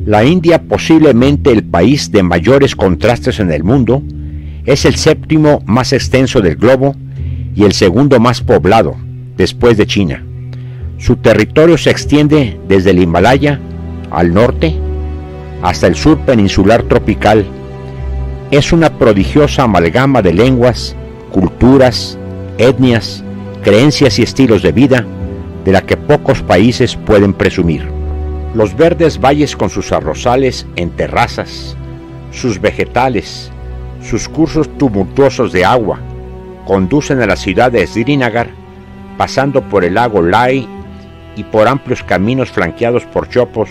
La India, posiblemente el país de mayores contrastes en el mundo, es el séptimo más extenso del globo y el segundo más poblado, después de China. Su territorio se extiende desde el Himalaya al norte hasta el sur peninsular tropical. Es una prodigiosa amalgama de lenguas, culturas, etnias, creencias y estilos de vida de la que pocos países pueden presumir. Los verdes valles con sus arrozales en terrazas, sus vegetales, sus cursos tumultuosos de agua, conducen a la ciudad de Srinagar, pasando por el lago Lai y por amplios caminos flanqueados por chopos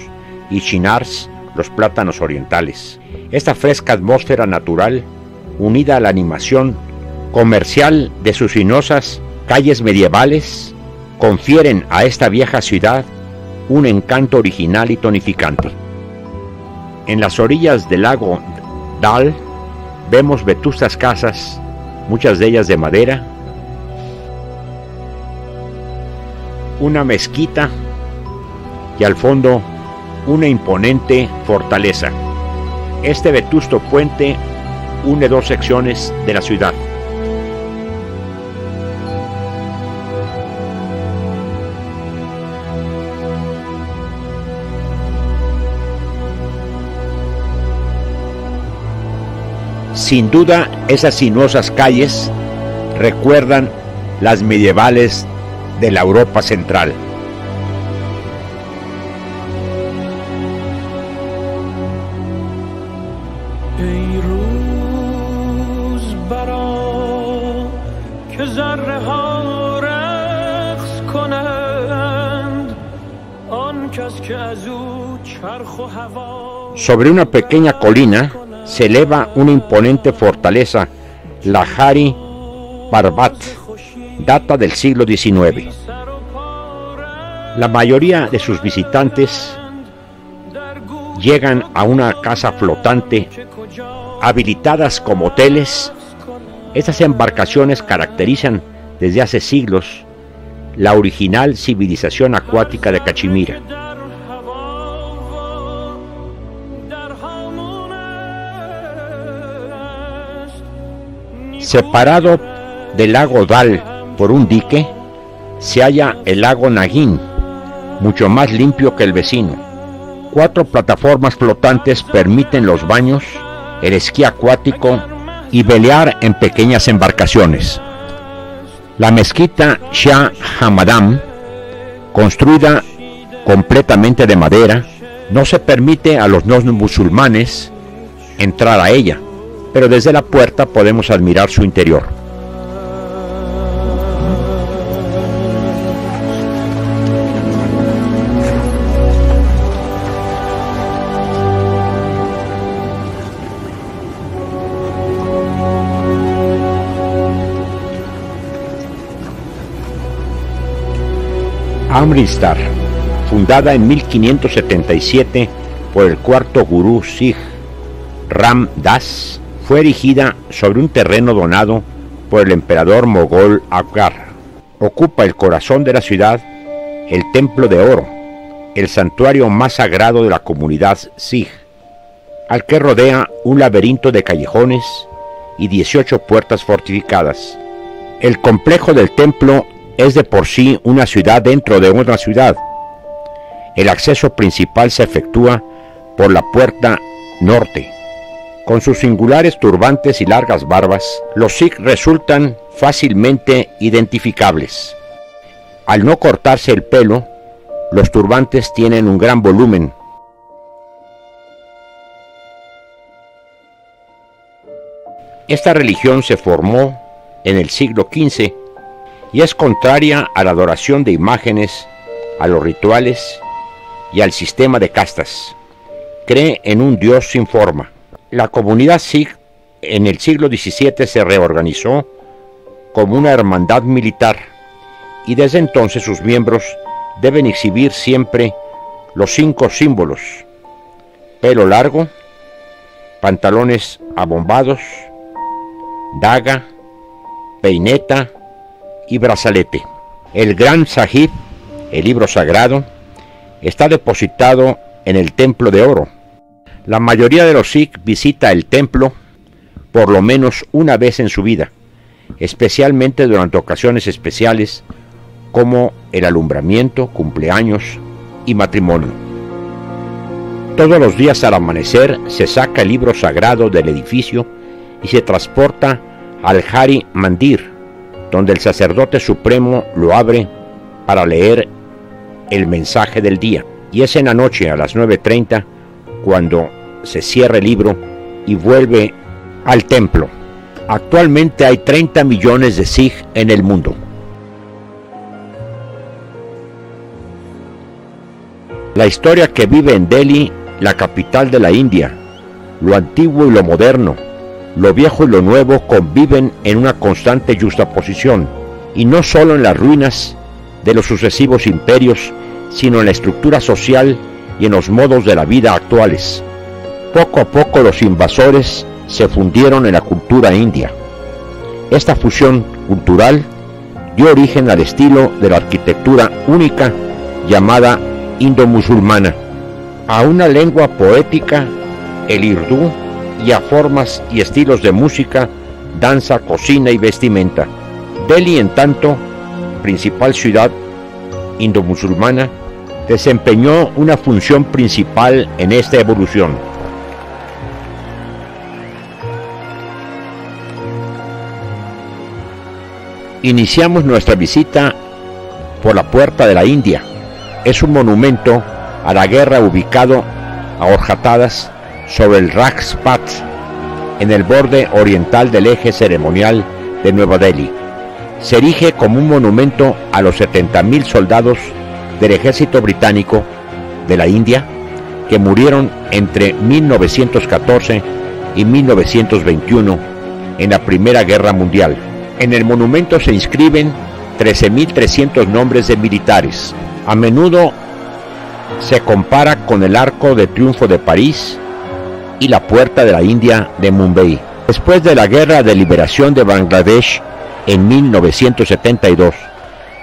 y chinars, los plátanos orientales. Esta fresca atmósfera natural, unida a la animación comercial de sus sinuosas calles medievales, confieren a esta vieja ciudad un encanto original y tonificante. En las orillas del lago Dal vemos vetustas casas, muchas de ellas de madera, una mezquita y al fondo una imponente fortaleza. Este vetusto puente une dos secciones de la ciudad. Sin duda, esas sinuosas calles recuerdan las medievales de la Europa central. Sobre una pequeña colina se eleva una imponente fortaleza, la Hari Parbat, data del siglo XIX. La mayoría de sus visitantes llegan a una casa flotante, habilitadas como hoteles. Estas embarcaciones caracterizan desde hace siglos la original civilización acuática de Cachemira. Separado del lago Dal por un dique, se halla el lago Nagin, mucho más limpio que el vecino. 4 plataformas flotantes permiten los baños, el esquí acuático y velear en pequeñas embarcaciones. La mezquita Shah Hamadan, construida completamente de madera, no se permite a los no musulmanes entrar a ella, pero desde la puerta podemos admirar su interior. Amritsar, fundada en 1577 por el cuarto gurú Sikh Ram Das, fue erigida sobre un terreno donado por el emperador mogol Akbar. Ocupa el corazón de la ciudad el Templo de Oro, el santuario más sagrado de la comunidad Sikh, al que rodea un laberinto de callejones y 18 puertas fortificadas. El complejo del templo es de por sí una ciudad dentro de otra ciudad. El acceso principal se efectúa por la puerta norte. Con sus singulares turbantes y largas barbas, los Sikh resultan fácilmente identificables. Al no cortarse el pelo, los turbantes tienen un gran volumen. Esta religión se formó en el siglo XV y es contraria a la adoración de imágenes, a los rituales y al sistema de castas. Cree en un Dios sin forma. La comunidad Sikh en el siglo XVII se reorganizó como una hermandad militar y desde entonces sus miembros deben exhibir siempre los 5 símbolos: pelo largo, pantalones abombados, daga, peineta y brazalete. El Gran Sahib, el libro sagrado, está depositado en el Templo de Oro, La mayoría de los Sikh visita el templo por lo menos una vez en su vida, especialmente durante ocasiones especiales como el alumbramiento, cumpleaños y matrimonio. Todos los días al amanecer se saca el libro sagrado del edificio y se transporta al Hari Mandir, donde el sacerdote supremo lo abre para leer el mensaje del día. Y es en la noche a las 9:30 cuando se cierra el libro y vuelve al templo. Actualmente hay 30 millones de Sikh en el mundo. La historia que vive en Delhi, la capital de la India, lo antiguo y lo moderno, lo viejo y lo nuevo conviven en una constante yuxtaposición, y no solo en las ruinas de los sucesivos imperios, sino en la estructura social y en los modos de la vida actuales. Poco a poco los invasores se fundieron en la cultura india. Esta fusión cultural dio origen al estilo de la arquitectura única llamada indo-musulmana, a una lengua poética, el irdú, y a formas y estilos de música, danza, cocina y vestimenta. Delhi, en tanto, principal ciudad indo-musulmana, desempeñó una función principal en esta evolución. Iniciamos nuestra visita por la Puerta de la India. Es un monumento a la guerra ubicado a horchatadas sobre el Rajpath, en el borde oriental del eje ceremonial de Nueva Delhi. Se erige como un monumento a los 70.000 soldados del ejército británico de la India que murieron entre 1914 y 1921 en la Primera Guerra Mundial. En el monumento se inscriben 13.300 nombres de militares. A menudo se compara con el Arco de Triunfo de París y la Puerta de la India de Mumbai. Después de la Guerra de Liberación de Bangladesh en 1972,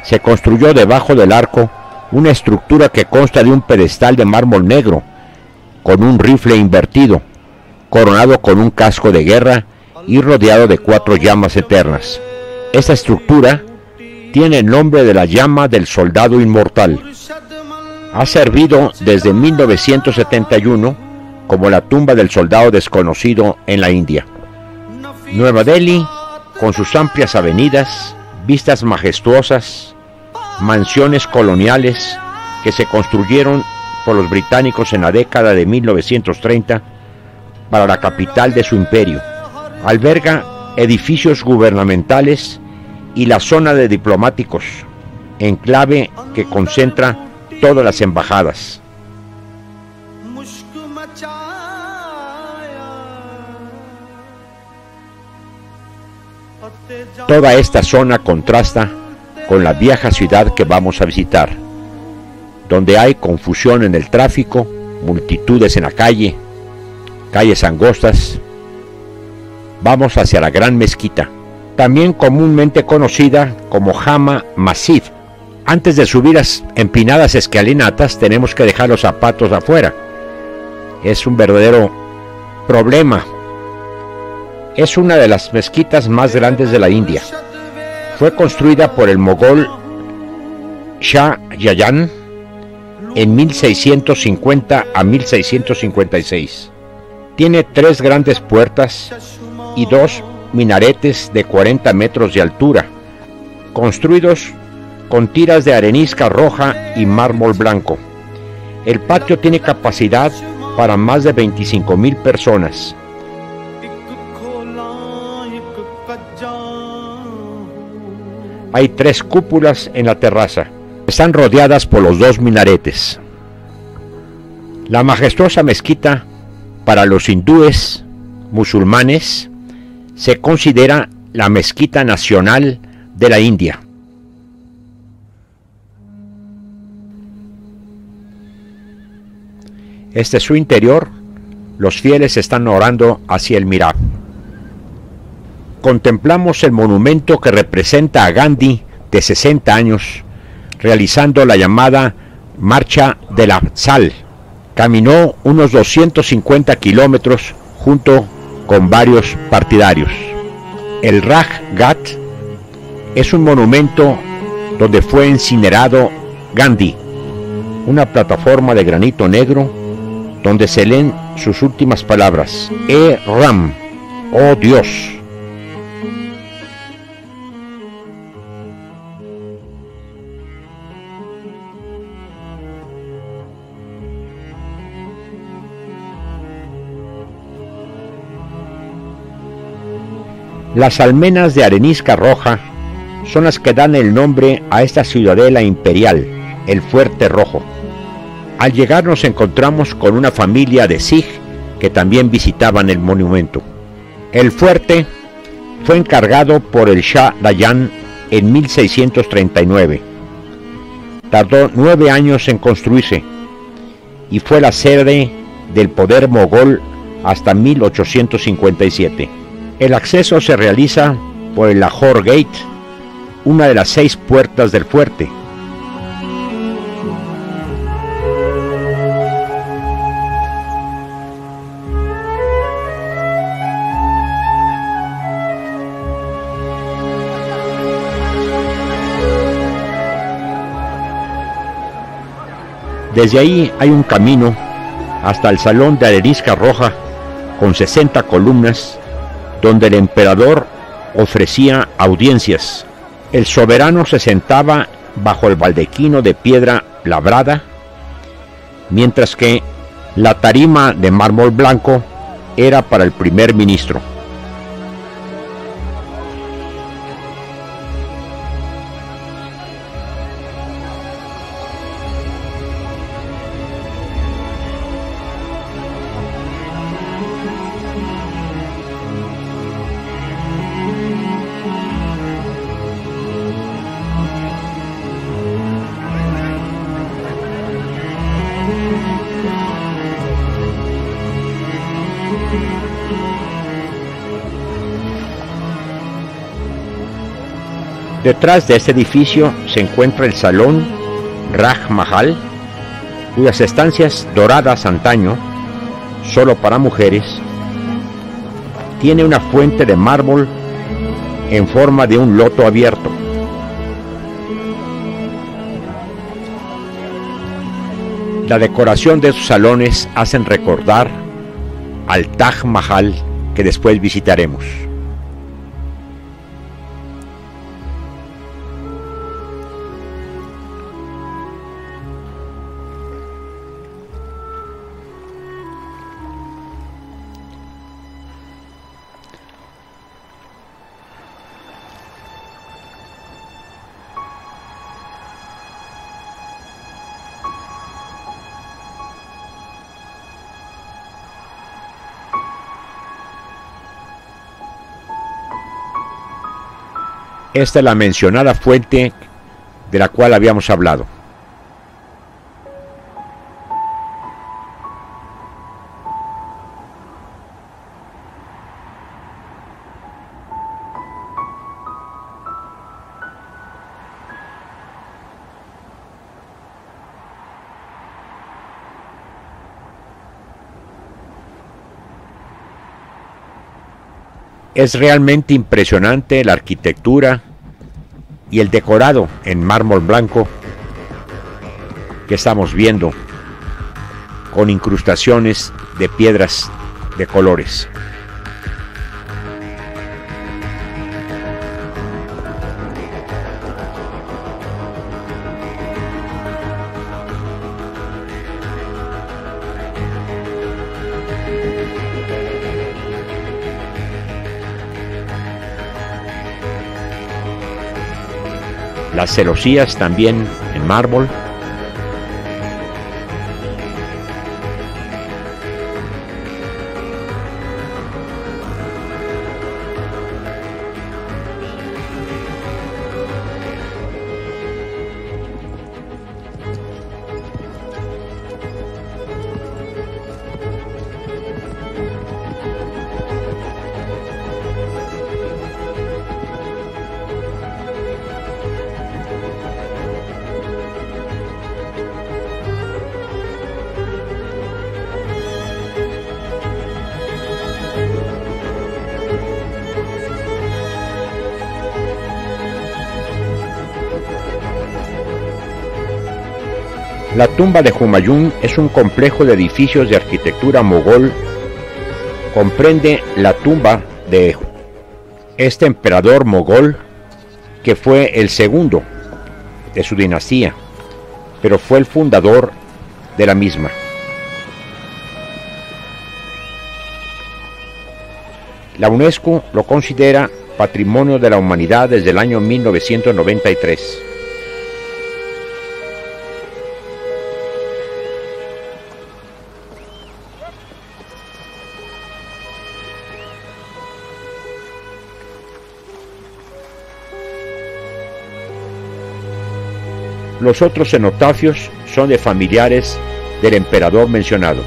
se construyó debajo del arco una estructura que consta de un pedestal de mármol negro con un rifle invertido, coronado con un casco de guerra y rodeado de 4 llamas eternas. Esta estructura tiene el nombre de la llama del soldado inmortal. Ha servido desde 1971 como la tumba del soldado desconocido en la India. Nueva Delhi, con sus amplias avenidas, vistas majestuosas, mansiones coloniales que se construyeron por los británicos en la década de 1930 para la capital de su imperio, alberga edificios gubernamentales y la zona de diplomáticos, enclave que concentra todas las embajadas. Toda esta zona contrasta con la vieja ciudad que vamos a visitar, donde hay confusión en el tráfico, multitudes en la calle, calles angostas. Vamos hacia la Gran Mezquita, también comúnmente conocida como Jama Masjid. Antes de subir las empinadas escalinatas tenemos que dejar los zapatos afuera. Es un verdadero problema. Es una de las mezquitas más grandes de la India. Fue construida por el mogol Shah Jahan en 1650 a 1656. Tiene 3 grandes puertas y 2 minaretes de 40 metros de altura, construidos con tiras de arenisca roja y mármol blanco. El patio tiene capacidad para más de 25.000 personas. Hay 3 cúpulas en la terraza. Están rodeadas por los 2 minaretes. La majestuosa mezquita, para los hindúes musulmanes, se considera la mezquita nacional de la India. Este es su interior. Los fieles están orando hacia el mihrab. Contemplamos el monumento que representa a Gandhi, de 60 años, realizando la llamada Marcha de la Sal, Caminó unos 250 kilómetros junto con varios partidarios. El Raj Ghat es un monumento donde fue incinerado Gandhi, una plataforma de granito negro donde se leen sus últimas palabras: Ram, oh Dios. Las almenas de arenisca roja son las que dan el nombre a esta ciudadela imperial, el Fuerte Rojo. Al llegar nos encontramos con una familia de Sikh que también visitaban el monumento. El fuerte fue encargado por el Shah Jahan en 1639. Tardó 9 años en construirse y fue la sede del poder mogol hasta 1857. El acceso se realiza por el Lahore Gate, una de las 6 puertas del fuerte. Desde ahí hay un camino hasta el Salón de Arenisca Roja con 60 columnas donde el emperador ofrecía audiencias. El soberano se sentaba bajo el baldaquino de piedra labrada, mientras que la tarima de mármol blanco era para el primer ministro. Detrás de este edificio se encuentra el Salón Raj Mahal, cuyas estancias doradas antaño, solo para mujeres, tiene una fuente de mármol en forma de un loto abierto. La decoración de sus salones hacen recordar al Taj Mahal que después visitaremos. Esta es la mencionada fuente de la cual habíamos hablado. Es realmente impresionante la arquitectura y el decorado en mármol blanco que estamos viendo, con incrustaciones de piedras de colores. Las celosías también en mármol. La tumba de Humayun es un complejo de edificios de arquitectura mogol. Comprende la tumba de este emperador mogol, que fue el segundo de su dinastía, pero fue el fundador de la misma. La UNESCO lo considera Patrimonio de la Humanidad desde el año 1993. Los otros cenotafios son de familiares del emperador mencionado.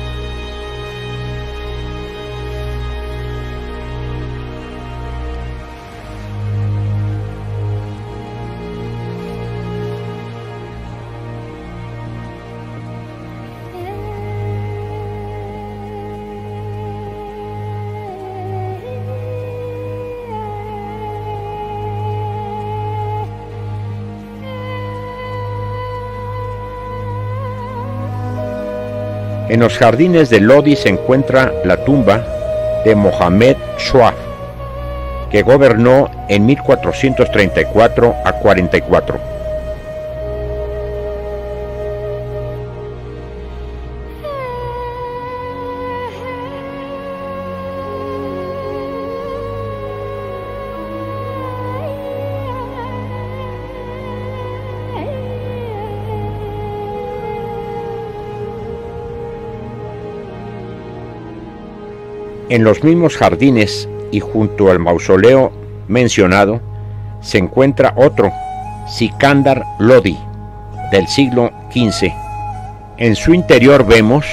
En los jardines de Lodi se encuentra la tumba de Mohamed Shah, que gobernó en 1434 a 44. En los mismos jardines y junto al mausoleo mencionado se encuentra otro, Sikandar Lodi, del siglo XV. En su interior vemos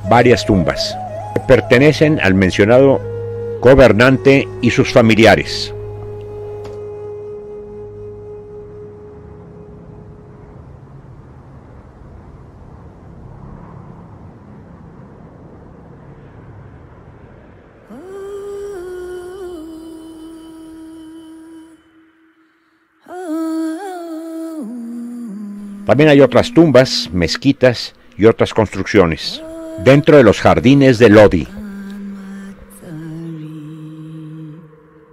varias tumbas que pertenecen al mencionado gobernante y sus familiares. También hay otras tumbas, mezquitas y otras construcciones dentro de los jardines de Lodi.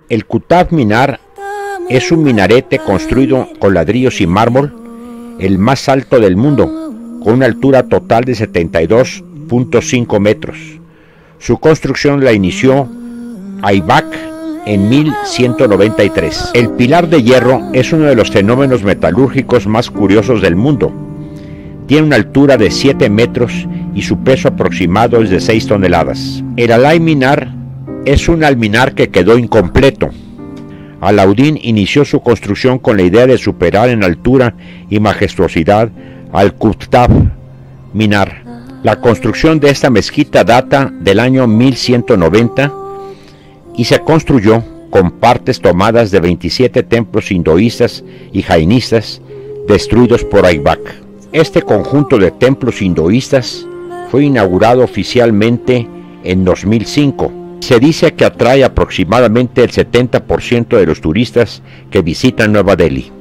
El Qutb Minar es un minarete construido con ladrillos y mármol, el más alto del mundo, con una altura total de 72.5 metros. Su construcción la inició Aybak en 1193. El pilar de hierro es uno de los fenómenos metalúrgicos más curiosos del mundo. Tiene una altura de 7 metros y su peso aproximado es de 6 toneladas. El Alay Minar es un alminar que quedó incompleto. Alauddin inició su construcción con la idea de superar en altura y majestuosidad al Qutb Minar. La construcción de esta mezquita data del año 1190 y se construyó con partes tomadas de 27 templos hinduistas y jainistas destruidos por Aybak. Este conjunto de templos hinduistas fue inaugurado oficialmente en 2005. Se dice que atrae aproximadamente el 70% de los turistas que visitan Nueva Delhi.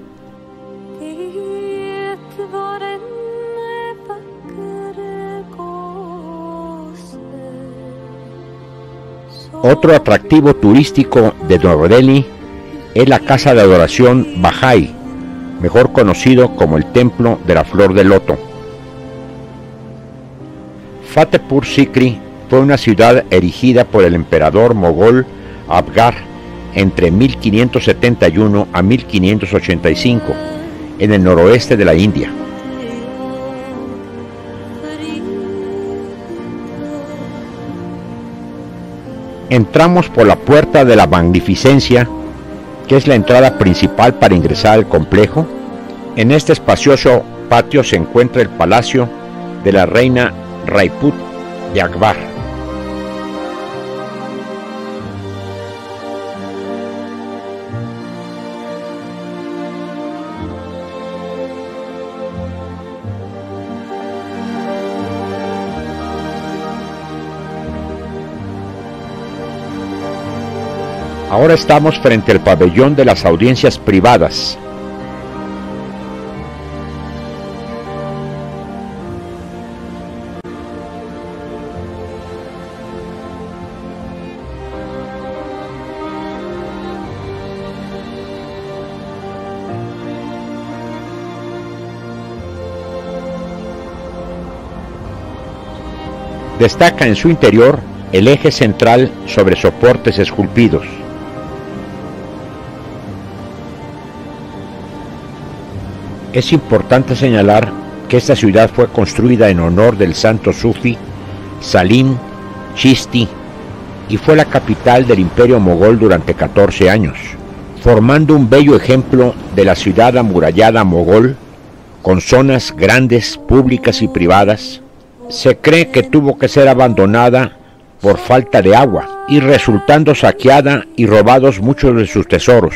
Otro atractivo turístico de Nueva Delhi es la casa de adoración Bahá'í, mejor conocido como el Templo de la Flor de Loto. Fatehpur Sikri fue una ciudad erigida por el emperador mogol Akbar entre 1571 a 1585 en el noroeste de la India. Entramos por la Puerta de la Magnificencia, que es la entrada principal para ingresar al complejo. En este espacioso patio se encuentra el palacio de la reina Raiput de Akbar. Ahora estamos frente al pabellón de las audiencias privadas. Destaca en su interior el eje central sobre soportes esculpidos. Es importante señalar que esta ciudad fue construida en honor del santo sufí Salim Chishti y fue la capital del imperio mogol durante 14 años, formando un bello ejemplo de la ciudad amurallada mogol, con zonas grandes, públicas y privadas. Se cree que tuvo que ser abandonada por falta de agua y resultando saqueada y robados muchos de sus tesoros.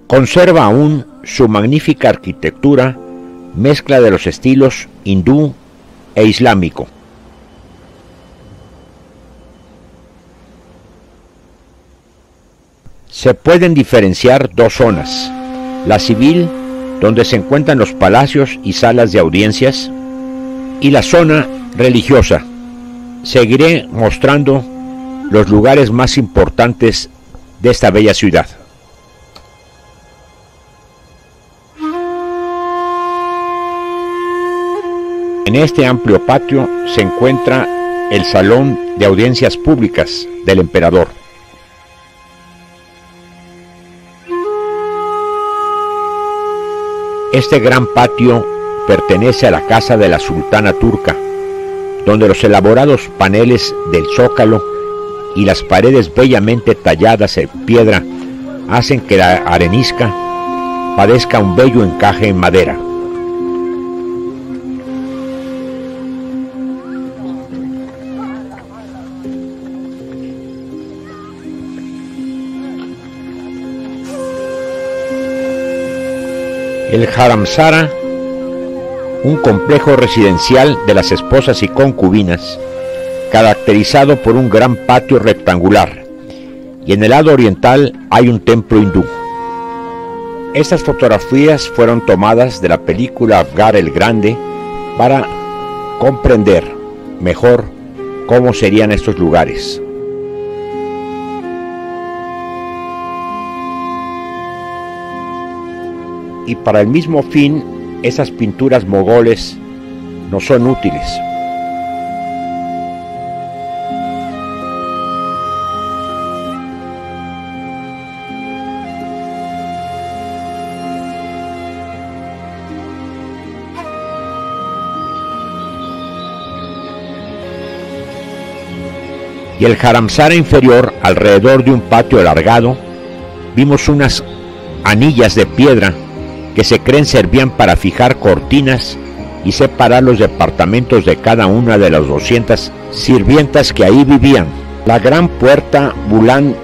Conserva aún su magnífica arquitectura, mezcla de los estilos hindú e islámico. Se pueden diferenciar dos zonas: la civil, donde se encuentran los palacios y salas de audiencias, y la zona religiosa. Seguiré mostrando los lugares más importantes de esta bella ciudad. En este amplio patio se encuentra el salón de audiencias públicas del emperador. Este gran patio pertenece a la casa de la sultana turca, donde los elaborados paneles del zócalo y las paredes bellamente talladas en piedra hacen que la arenisca padezca un bello encaje en madera. El Haramsara, un complejo residencial de las esposas y concubinas, caracterizado por un gran patio rectangular, y en el lado oriental hay un templo hindú. Estas fotografías fueron tomadas de la película Akbar el Grande para comprender mejor cómo serían estos lugares. Y para el mismo fin, esas pinturas mogoles no son útiles. Y el Haramsara inferior, alrededor de un patio alargado, vimos unas anillas de piedra que se creen servían para fijar cortinas y separar los departamentos de cada una de las 200 sirvientas que ahí vivían. La gran puerta Bulan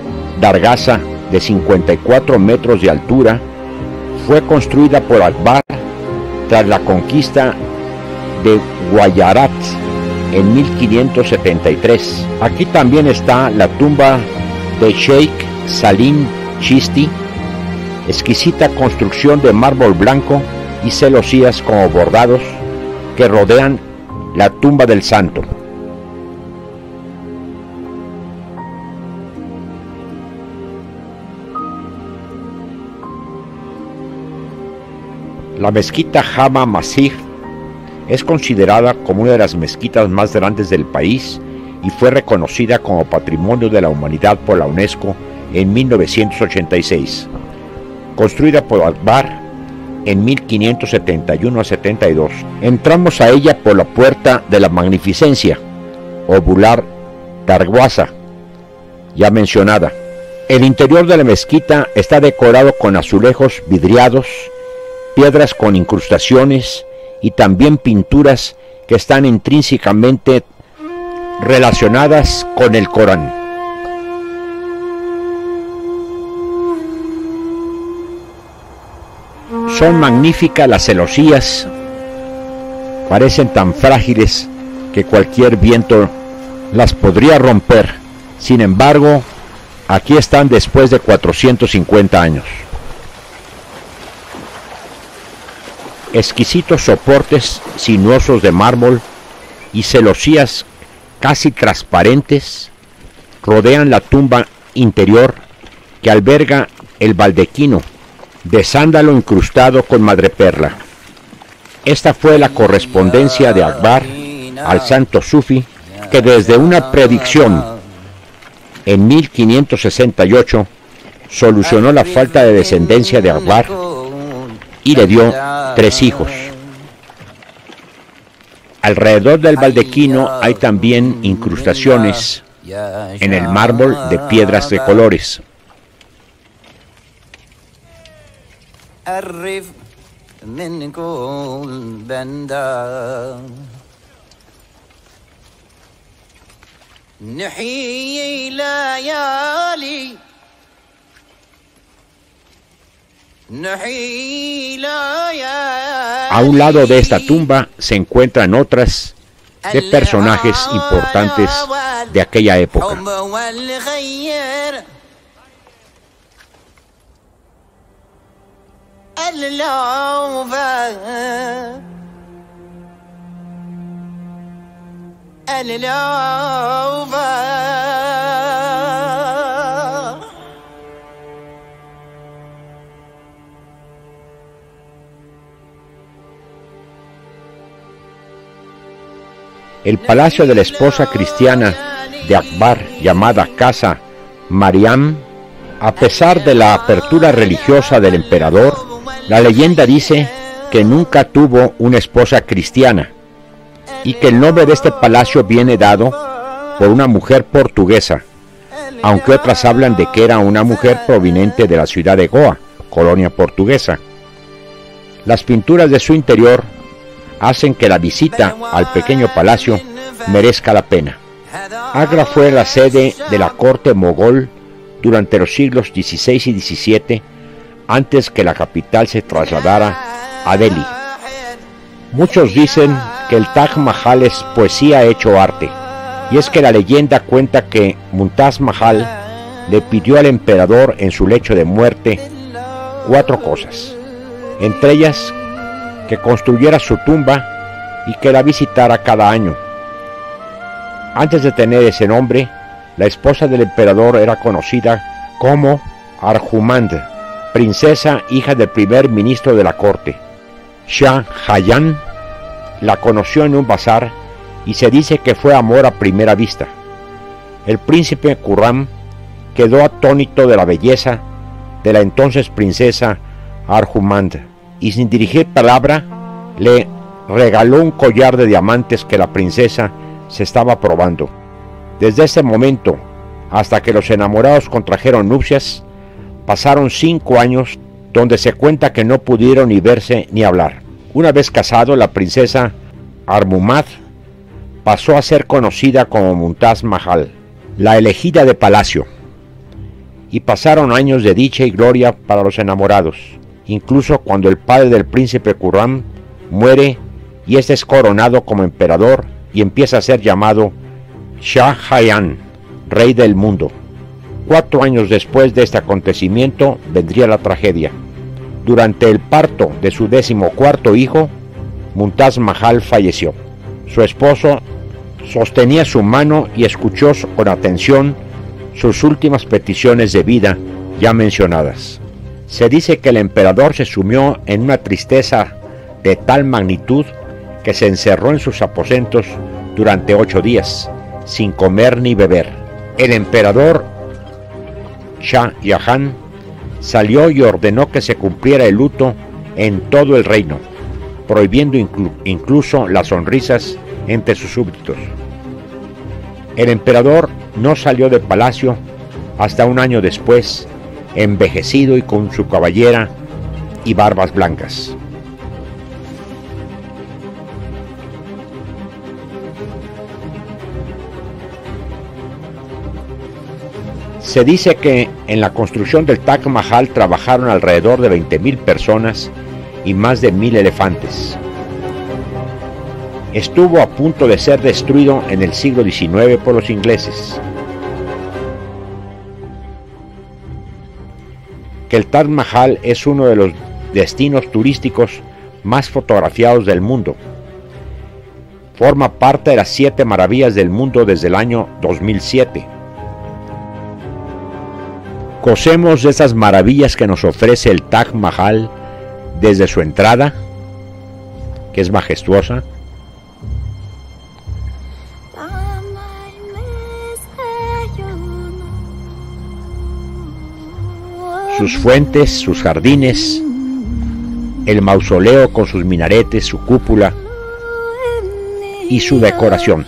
Dargaza, de 54 metros de altura, fue construida por Akbar tras la conquista de Gujarat en 1573. Aquí también está la tumba de Sheikh Salim Chishti, exquisita construcción de mármol blanco y celosías como bordados que rodean la tumba del santo. La mezquita Jama Masjid es considerada como una de las mezquitas más grandes del país y fue reconocida como Patrimonio de la Humanidad por la UNESCO en 1986. Construida por Akbar en 1571 a 72. Entramos a ella por la puerta de la Magnificencia, o Bular Darwaza, ya mencionada. El interior de la mezquita está decorado con azulejos vidriados, piedras con incrustaciones y también pinturas que están intrínsecamente relacionadas con el Corán. Son magníficas las celosías, parecen tan frágiles que cualquier viento las podría romper. Sin embargo, aquí están después de 450 años. Exquisitos soportes sinuosos de mármol y celosías casi transparentes rodean la tumba interior que alberga el baldaquino de sándalo incrustado con madreperla. Esta fue la correspondencia de Akbar al santo sufí que desde una predicción en 1568 solucionó la falta de descendencia de Akbar y le dio 3 hijos. Alrededor del baldaquino hay también incrustaciones en el mármol de piedras de colores. A un lado de esta tumba se encuentran otras de personajes importantes de aquella época. El palacio de la esposa cristiana de Akbar, llamada Casa Mariam, a pesar de la apertura religiosa del emperador, la leyenda dice que nunca tuvo una esposa cristiana y que el nombre de este palacio viene dado por una mujer portuguesa, aunque otras hablan de que era una mujer proveniente de la ciudad de Goa, colonia portuguesa. Las pinturas de su interior hacen que la visita al pequeño palacio merezca la pena. Agra fue la sede de la corte mogol durante los siglos XVI y XVII, antes que la capital se trasladara a Delhi. Muchos dicen que el Taj Mahal es poesía hecho arte, y es que la leyenda cuenta que Mumtaz Mahal le pidió al emperador en su lecho de muerte 4 cosas, entre ellas que construyera su tumba y que la visitara cada año. Antes de tener ese nombre, la esposa del emperador era conocida como Arjumand, princesa hija del primer ministro de la corte. Shah Jahan la conoció en un bazar y se dice que fue amor a primera vista. El príncipe Khurram quedó atónito de la belleza de la entonces princesa Arjumand y sin dirigir palabra le regaló un collar de diamantes que la princesa se estaba probando. Desde ese momento hasta que los enamorados contrajeron nupcias, pasaron 5 años donde se cuenta que no pudieron ni verse ni hablar. Una vez casado, la princesa Armumad pasó a ser conocida como Mumtaz Mahal, la elegida de palacio, y pasaron años de dicha y gloria para los enamorados, incluso cuando el padre del príncipe Khurram muere y este es coronado como emperador y empieza a ser llamado Shah Jahan, rey del mundo. 4 años después de este acontecimiento vendría la tragedia. Durante el parto de su 14º hijo, Mumtaz Mahal falleció. Su esposo sostenía su mano y escuchó con atención sus últimas peticiones de vida ya mencionadas. Se dice que el emperador se sumió en una tristeza de tal magnitud que se encerró en sus aposentos durante 8 días, sin comer ni beber. El emperador Shah Jahan salió y ordenó que se cumpliera el luto en todo el reino, prohibiendo incluso las sonrisas entre sus súbditos. El emperador no salió del palacio hasta un año después, envejecido y con su cabellera y barbas blancas. Se dice que en la construcción del Taj Mahal trabajaron alrededor de 20.000 personas y más de 1.000 elefantes. Estuvo a punto de ser destruido en el siglo XIX por los ingleses. Que el Taj Mahal es uno de los destinos turísticos más fotografiados del mundo. Forma parte de las 7 maravillas del mundo desde el año 2007. Gocemos de esas maravillas que nos ofrece el Taj Mahal desde su entrada, que es majestuosa, sus fuentes, sus jardines, el mausoleo con sus minaretes, su cúpula y su decoración.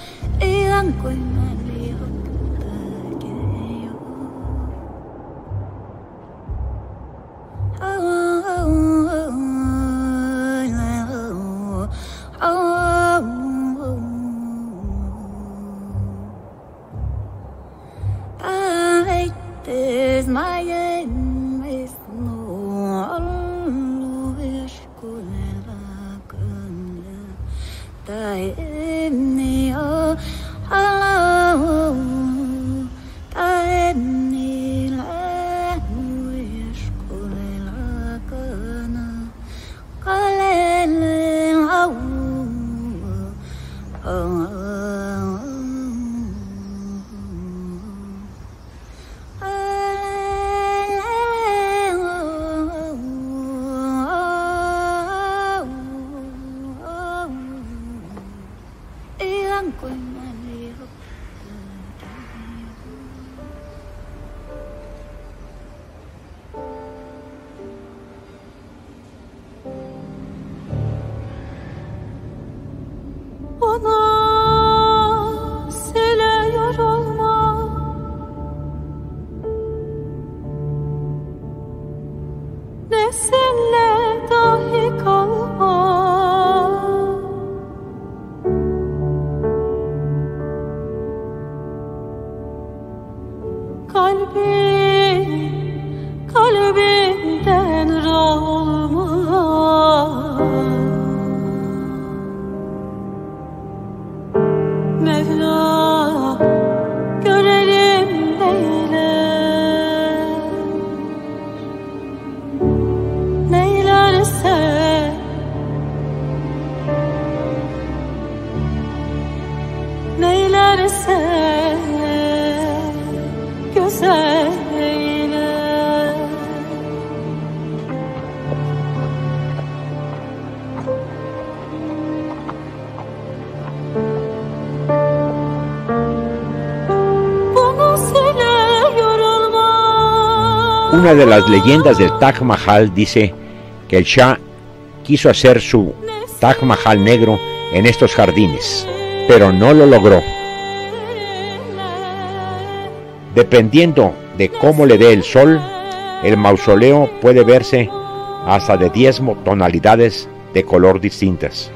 Una de las leyendas del Taj Mahal dice que el Shah quiso hacer su Taj Mahal negro en estos jardines, pero no lo logró. Dependiendo de cómo le dé el sol, el mausoleo puede verse hasta de 10 tonalidades de color distintas.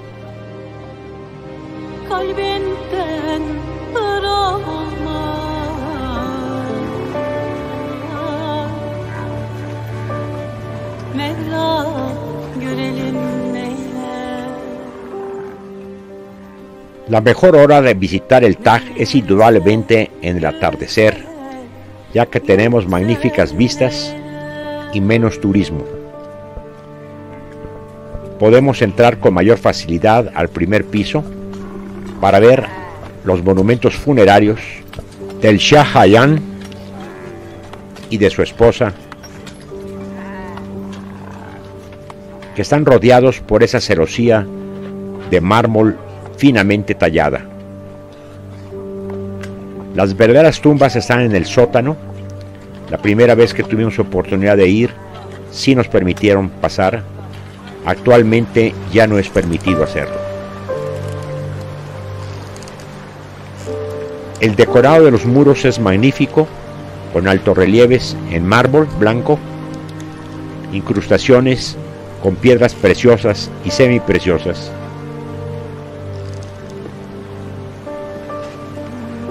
La mejor hora de visitar el Taj es indudablemente en el atardecer, ya que tenemos magníficas vistas y menos turismo. Podemos entrar con mayor facilidad al primer piso para ver los monumentos funerarios del Shah Jahan y de su esposa, que están rodeados por esa celosía de mármol finamente tallada. Las verdaderas tumbas están en el sótano. La primera vez que tuvimos oportunidad de ir, sí nos permitieron pasar. Actualmente ya no es permitido hacerlo. El decorado de los muros es magnífico, con altorrelieves en mármol blanco, incrustaciones con piedras preciosas y semipreciosas.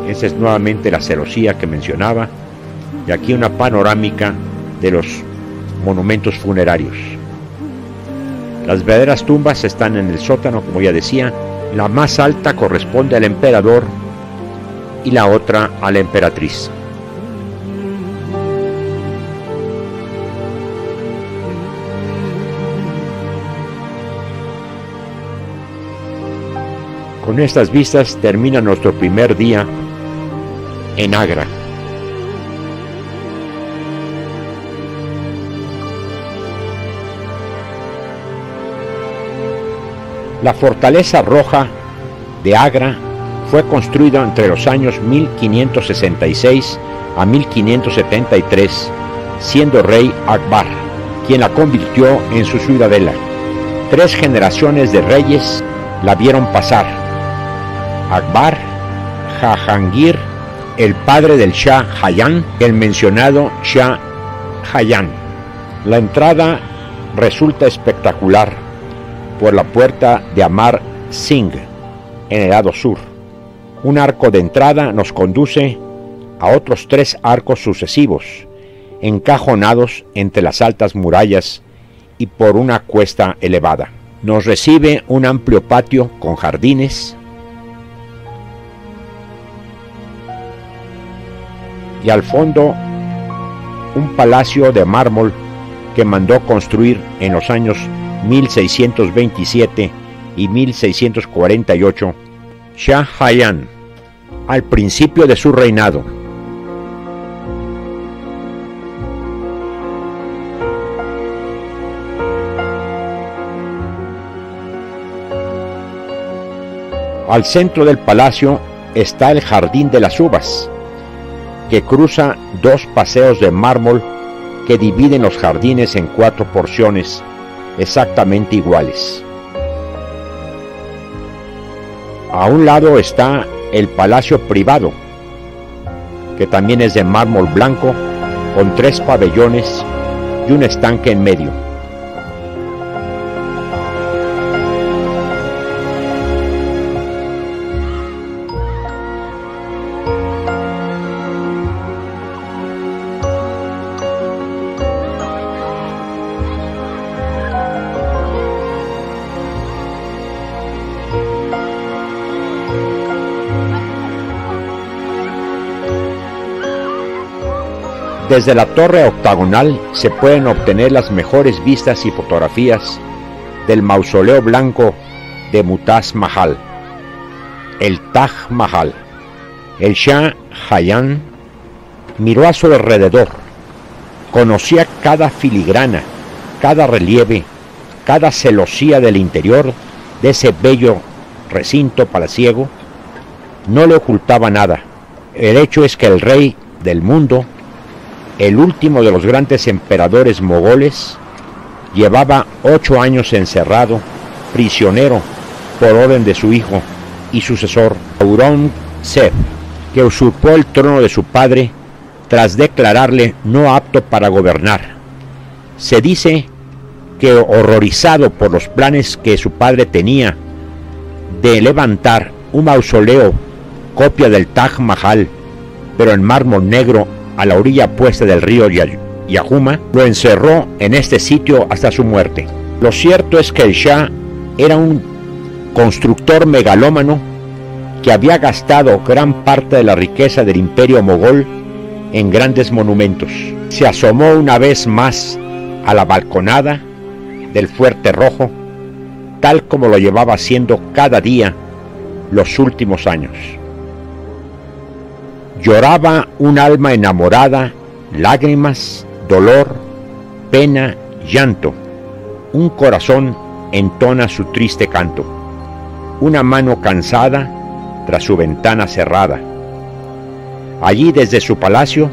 Esa es nuevamente la celosía que mencionaba, y aquí una panorámica de los monumentos funerarios. Las verdaderas tumbas están en el sótano, como ya decía. La más alta corresponde al emperador y la otra a la emperatriz. Con estas vistas termina nuestro primer día en Agra. La fortaleza roja de Agra fue construida entre los años 1566 a 1573, siendo rey Akbar, quien la convirtió en su ciudadela. 3 generaciones de reyes la vieron pasar: Akbar, Jahangir, el padre del Shah Jahan, el mencionado Shah Jahan. La entrada resulta espectacular por la puerta de Amar Singh en el lado sur. Un arco de entrada nos conduce a otros 3 arcos sucesivos, encajonados entre las altas murallas y por una cuesta elevada. Nos recibe un amplio patio con jardines y al fondo un palacio de mármol que mandó construir en los años 1627 y 1648 Shah Jahan al principio de su reinado. Al centro del palacio está el Jardín de las Uvas, que cruza 2 paseos de mármol que dividen los jardines en 4 porciones exactamente iguales. A un lado está el palacio privado, que también es de mármol blanco, con 3 pabellones y un estanque en medio. Desde la torre octagonal se pueden obtener las mejores vistas y fotografías del mausoleo blanco de Mumtaz Mahal, el Taj Mahal. El Shah Jahan miró a su alrededor, conocía cada filigrana, cada relieve, cada celosía del interior de ese bello recinto palaciego. No le ocultaba nada. El hecho es que el rey del mundo, el último de los grandes emperadores mogoles, llevaba 8 años encerrado, prisionero, por orden de su hijo y sucesor, Aurangzeb, que usurpó el trono de su padre tras declararle no apto para gobernar. Se dice que, horrorizado por los planes que su padre tenía de levantar un mausoleo copia del Taj Mahal, pero en mármol negro, a la orilla opuesta del río Yamuna, lo encerró en este sitio hasta su muerte. Lo cierto es que el Shah era un constructor megalómano que había gastado gran parte de la riqueza del imperio mogol en grandes monumentos. Se asomó una vez más a la balconada del Fuerte Rojo, tal como lo llevaba haciendo cada día los últimos años. Lloraba un alma enamorada, lágrimas, dolor, pena, llanto. Un corazón entona su triste canto. Una mano cansada tras su ventana cerrada. Allí desde su palacio,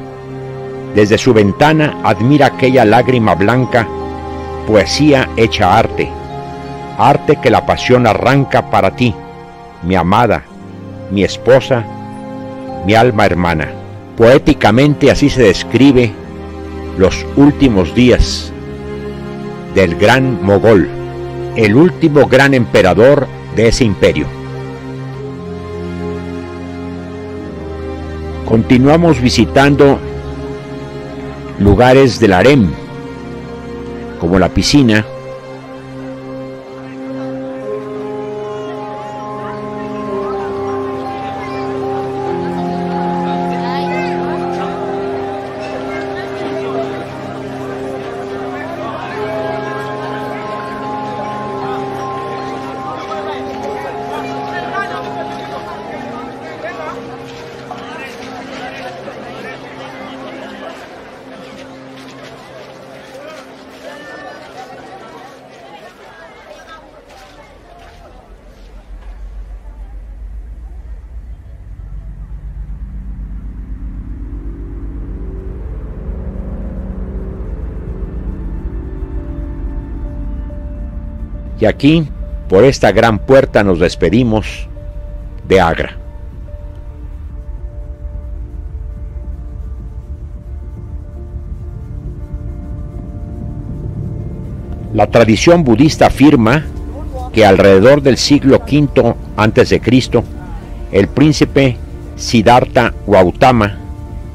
desde su ventana, admira aquella lágrima blanca, poesía hecha arte. Arte que la pasión arranca para ti, mi amada, mi esposa, mi alma hermana. Poéticamente así se describe los últimos días del gran mogol, el último gran emperador de ese imperio. Continuamos visitando lugares del harem, como la piscina, Y aquí, por esta gran puerta, nos despedimos de Agra. La tradición budista afirma que alrededor del siglo V a.C., el príncipe Siddhartha Gautama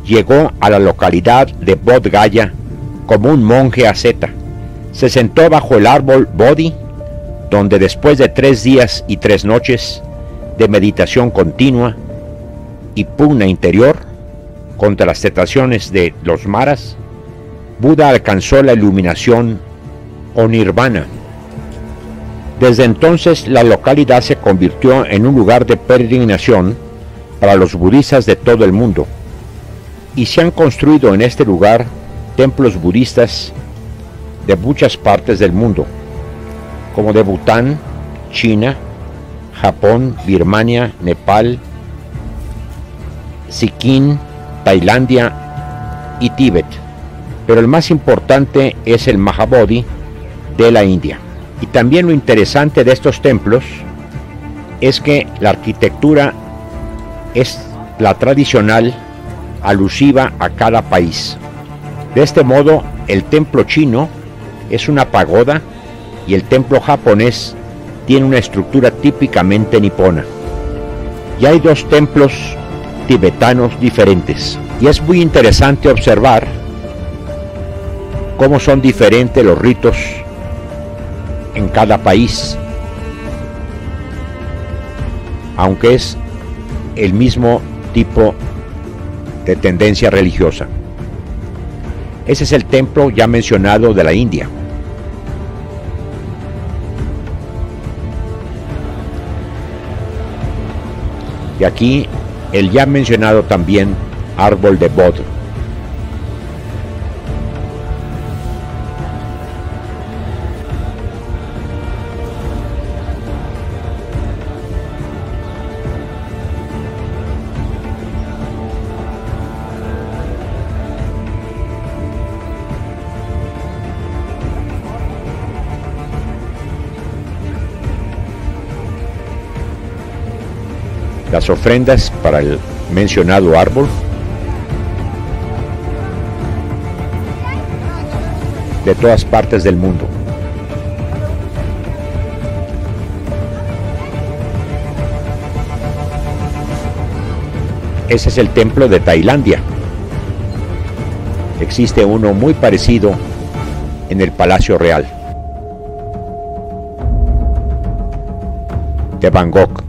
llegó a la localidad de Bodh Gaya como un monje asceta. Se sentó bajo el árbol Bodhi, donde después de 3 días y 3 noches de meditación continua y pugna interior contra las tentaciones de los maras, Buda alcanzó la iluminación o nirvana. Desde entonces la localidad se convirtió en un lugar de peregrinación para los budistas de todo el mundo, y se han construido en este lugar templos budistas de muchas partes del mundo, como de Bután, China, Japón, Birmania, Nepal, Sikkim, Tailandia y Tíbet. Pero el más importante es el Mahabodhi de la India. Y también lo interesante de estos templos es que la arquitectura es la tradicional, alusiva a cada país. De este modo, el templo chino es una pagoda y el templo japonés tiene una estructura típicamente nipona. Y hay 2 templos tibetanos diferentes. Y es muy interesante observar cómo son diferentes los ritos en cada país, aunque es el mismo tipo de tendencia religiosa. Ese es el templo ya mencionado de la India. Y aquí el ya mencionado también árbol de Bodh. Las ofrendas para el mencionado árbol de todas partes del mundo. Ese es el templo de Tailandia. Existe uno muy parecido en el Palacio Real de Bangkok.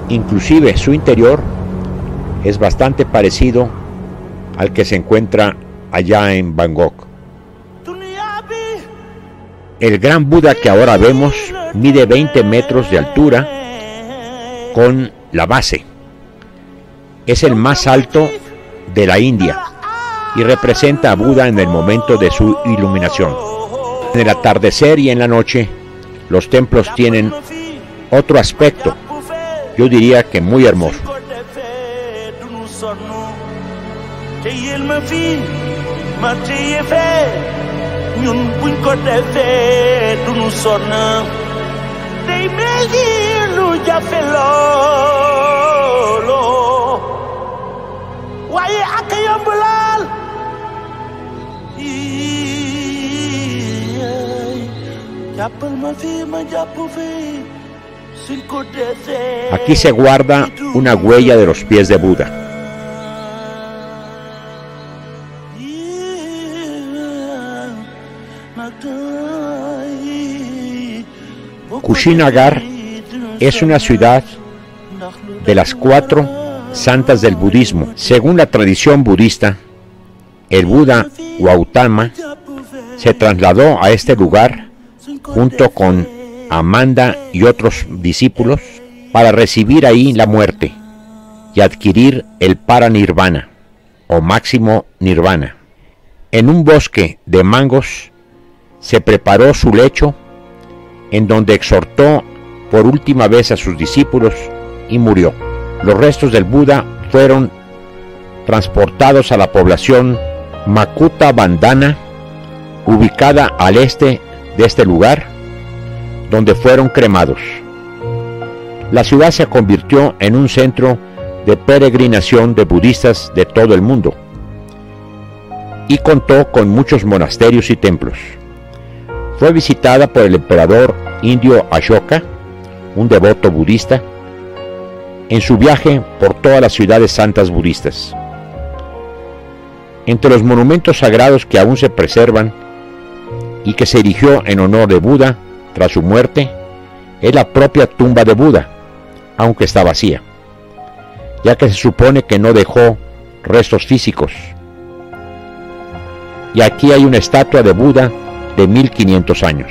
Inclusive su interior es bastante parecido al que se encuentra allá en Bangkok. El gran Buda que ahora vemos mide 20 metros de altura con la base. Es el más alto de la India y representa a Buda en el momento de su iluminación. En el atardecer y en la noche, los templos tienen otro aspecto, yo diría que muy hermoso. Aquí se guarda una huella de los pies de Buda. Kushinagar es una ciudad de las 4 santas del budismo. Según la tradición budista, el Buda Gautama se trasladó a este lugar junto con Amanda y otros discípulos para recibir ahí la muerte y adquirir el paranirvana o máximo nirvana. En un bosque de mangos se preparó su lecho, en donde exhortó por última vez a sus discípulos y murió. Los restos del Buda fueron transportados a la población Makuta Bandhana, ubicada al este de este lugar, donde fueron cremados. La ciudad se convirtió en un centro de peregrinación de budistas de todo el mundo y contó con muchos monasterios y templos. Fue visitada por el emperador indio Ashoka, un devoto budista, en su viaje por todas las ciudades santas budistas. Entre los monumentos sagrados que aún se preservan y que se erigió en honor de Buda tras su muerte, es la propia tumba de Buda, aunque está vacía, ya que se supone que no dejó restos físicos. Y aquí hay una estatua de Buda de 1500 años.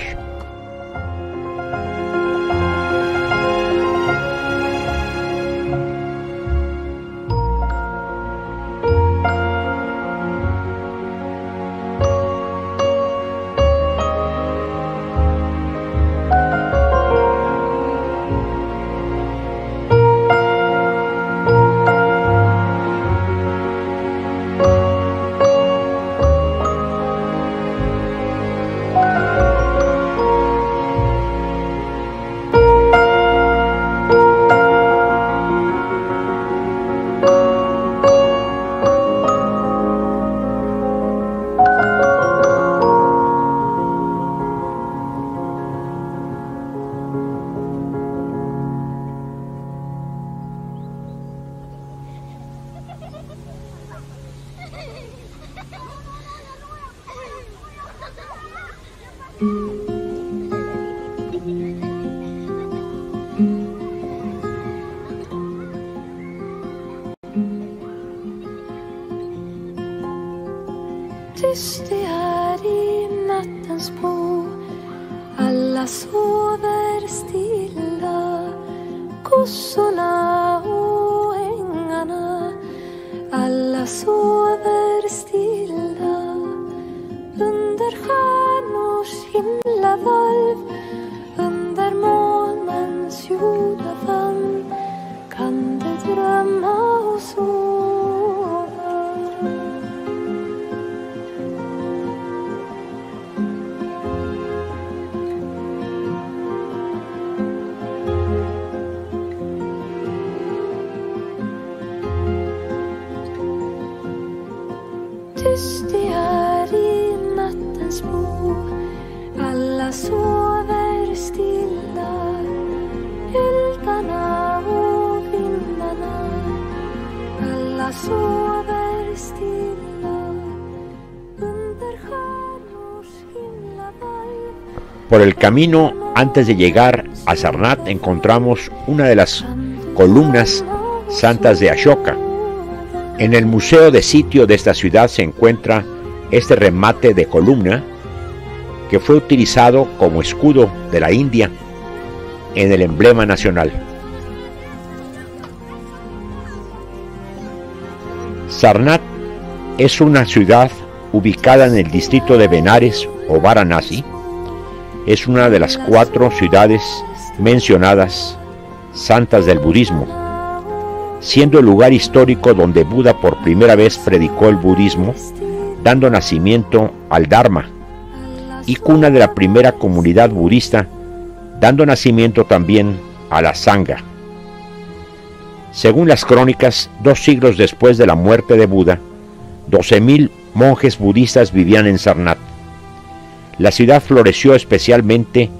Tyst det är i nattens bo, alla sover stilla, kossorna och ängarna, alla sover stilla. Under stjärnors himlavalv, under månens jordavann, kan du drömma och sova. Tyst det är i nattens bo, alla sover stilla, eldarna och vindarna, alla sover stilla, under stjärnors himlavalv. Por el camino, antes de llegar a Sarnath, encontramos una de las columnas santas de Ashoka. En el museo de sitio de esta ciudad se encuentra este remate de columna que fue utilizado como escudo de la India en el emblema nacional. Sarnath es una ciudad ubicada en el distrito de Benares o Varanasi. Es una de las 4 ciudades mencionadas santas del budismo, siendo el lugar histórico donde Buda por primera vez predicó el budismo, dando nacimiento al Dharma, y cuna de la primera comunidad budista, dando nacimiento también a la Sangha. Según las crónicas, 2 siglos después de la muerte de Buda, 12.000 monjes budistas vivían en Sarnath. La ciudad floreció especialmente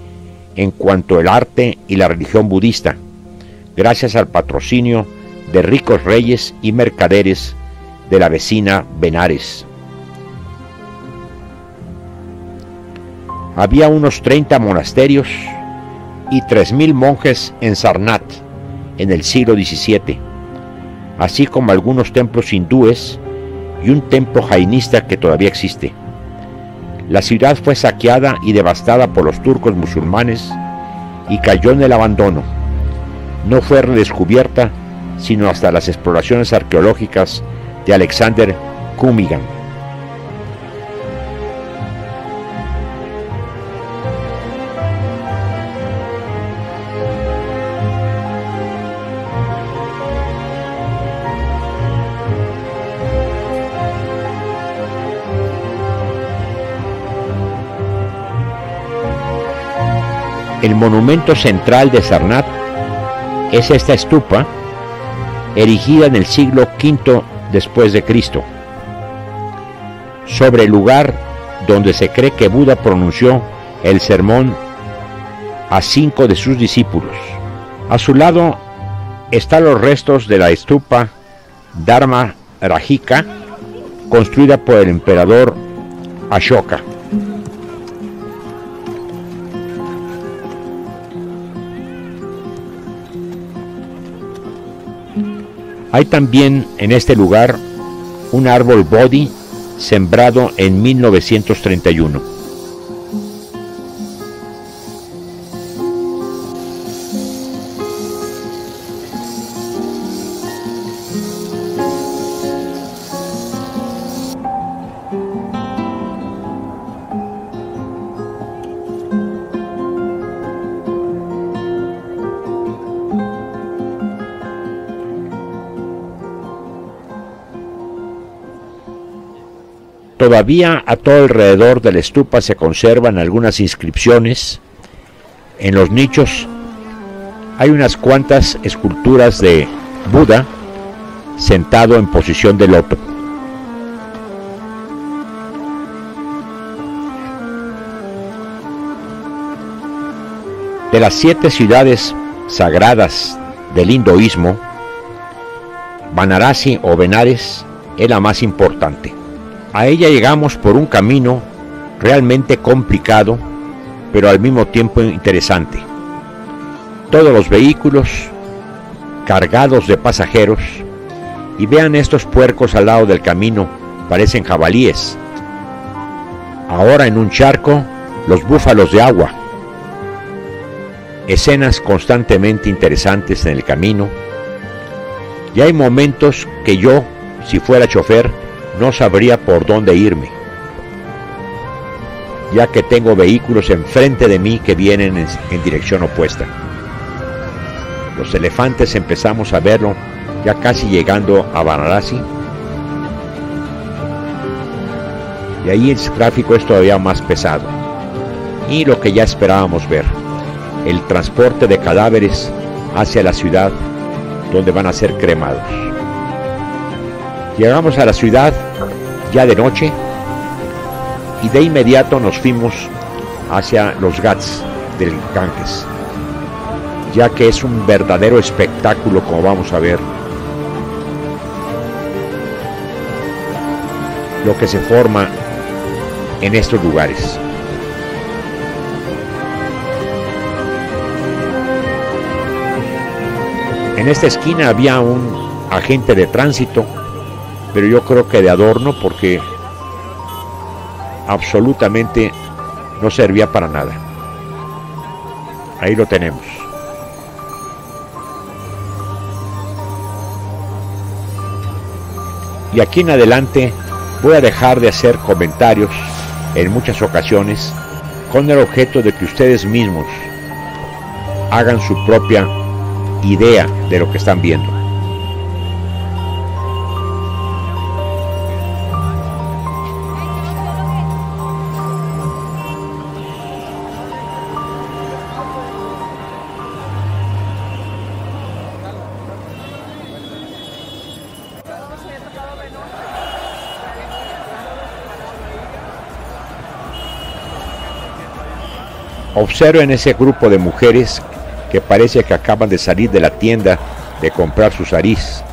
en cuanto al arte y la religión budista, gracias al patrocinio de ricos reyes y mercaderes de la vecina Benares. Había unos 30 monasterios y 3.000 monjes en Sarnath en el siglo XVII, así como algunos templos hindúes y un templo jainista que todavía existe. La ciudad fue saqueada y devastada por los turcos musulmanes y cayó en el abandono. No fue redescubierta sino hasta las exploraciones arqueológicas de Alexander Kumigan. El monumento central de Sarnath es esta estupa, erigida en el siglo V después de Cristo, sobre el lugar donde se cree que Buda pronunció el sermón a 5 de sus discípulos. A su lado están los restos de la estupa Dharma Rajika, construida por el emperador Ashoka. Hay también en este lugar un árbol Bodhi sembrado en 1931. Todavía a todo alrededor de la estupa se conservan algunas inscripciones. En los nichos hay unas cuantas esculturas de Buda sentado en posición de loto. De las 7 ciudades sagradas del hinduismo, Varanasi o Benares es la más importante. A ella llegamos por un camino realmente complicado, pero al mismo tiempo interesante. Todos los vehículos cargados de pasajeros, y vean estos puercos al lado del camino, parecen jabalíes. Ahora en un charco, los búfalos de agua. Escenas constantemente interesantes en el camino, y hay momentos que yo, si fuera chofer, no sabría por dónde irme, ya que tengo vehículos enfrente de mí que vienen en dirección opuesta. Los elefantes empezamos a verlo ya casi llegando a Varanasi, y ahí el tráfico es todavía más pesado, y lo que ya esperábamos ver, el transporte de cadáveres hacia la ciudad donde van a ser cremados. Llegamos a la ciudad ya de noche y de inmediato nos fuimos hacia los Ghats del Ganges, ya que es un verdadero espectáculo, como vamos a ver, lo que se forma en estos lugares. En esta esquina había un agente de tránsito, pero yo creo que de adorno, porque absolutamente no servía para nada. Ahí lo tenemos. Y aquí en adelante voy a dejar de hacer comentarios en muchas ocasiones con el objeto de que ustedes mismos hagan su propia idea de lo que están viendo. Observen ese grupo de mujeres que parece que acaban de salir de la tienda de comprar sus arís.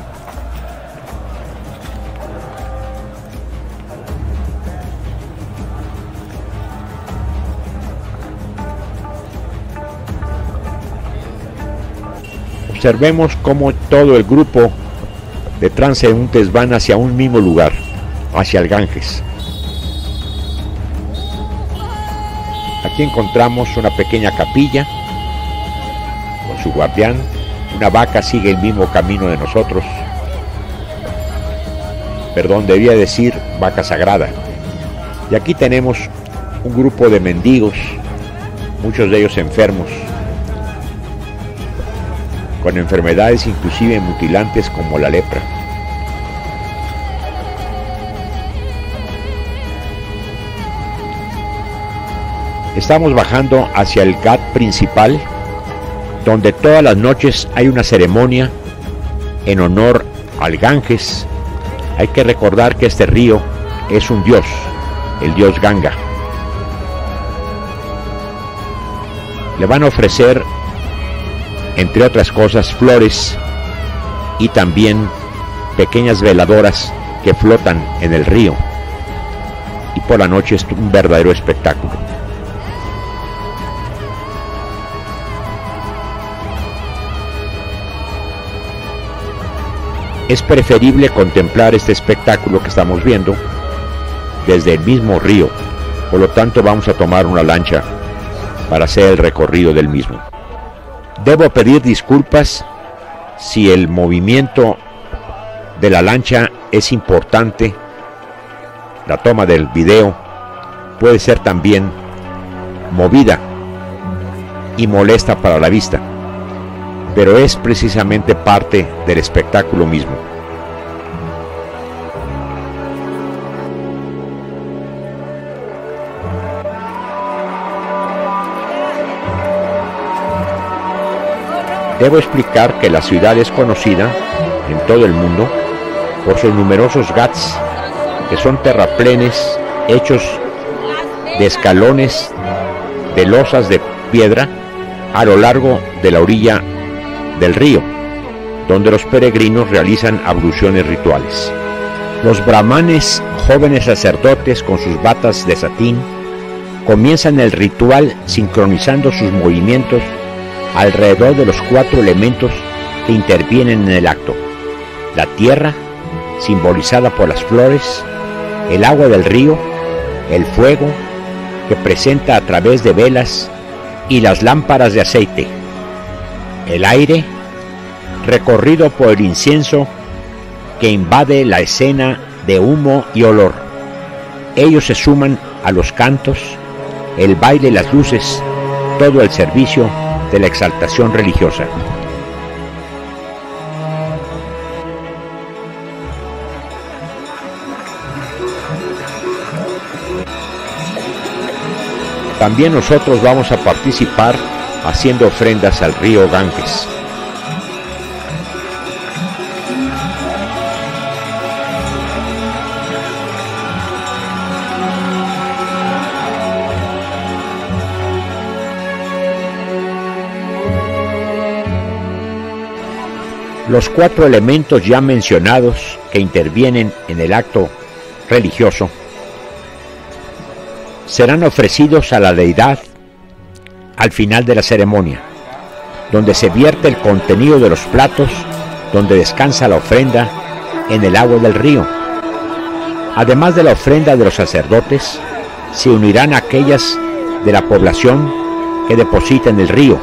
Observemos cómo todo el grupo de transeúntes van hacia un mismo lugar, hacia el Ganges. Aquí encontramos una pequeña capilla con su guardián. Una vaca sigue el mismo camino de nosotros. Perdón, debía decir vaca sagrada. Y aquí tenemos un grupo de mendigos, muchos de ellos enfermos, con enfermedades inclusive mutilantes como la lepra. Estamos bajando hacia el Ghat principal, donde todas las noches hay una ceremonia en honor al Ganges. Hay que recordar que este río es un dios, el dios Ganga. Le van a ofrecer, entre otras cosas, flores y también pequeñas veladoras que flotan en el río. Y por la noche es un verdadero espectáculo. Es preferible contemplar este espectáculo que estamos viendo desde el mismo río, por lo tanto vamos a tomar una lancha para hacer el recorrido del mismo. Debo pedir disculpas si el movimiento de la lancha es importante. La toma del video puede ser también movida y molesta para la vista, pero es precisamente parte del espectáculo mismo. Debo explicar que la ciudad es conocida en todo el mundo por sus numerosos ghats, que son terraplenes hechos de escalones de losas de piedra a lo largo de la orilla del río, donde los peregrinos realizan abluciones rituales. Los brahmanes, jóvenes sacerdotes con sus batas de satín, comienzan el ritual sincronizando sus movimientos alrededor de los 4 elementos que intervienen en el acto: la tierra, simbolizada por las flores, el agua del río, el fuego, que presenta a través de velas y las lámparas de aceite, el aire, recorrido por el incienso que invade la escena de humo y olor. Ellos se suman a los cantos, el baile y las luces, todo el servicio de la exaltación religiosa. También nosotros vamos a participar haciendo ofrendas al río Ganges. Los 4 elementos ya mencionados que intervienen en el acto religioso serán ofrecidos a la deidad al final de la ceremonia, donde se vierte el contenido de los platos donde descansa la ofrenda en el agua del río. Además de la ofrenda de los sacerdotes, se unirán aquellas de la población que depositen el río,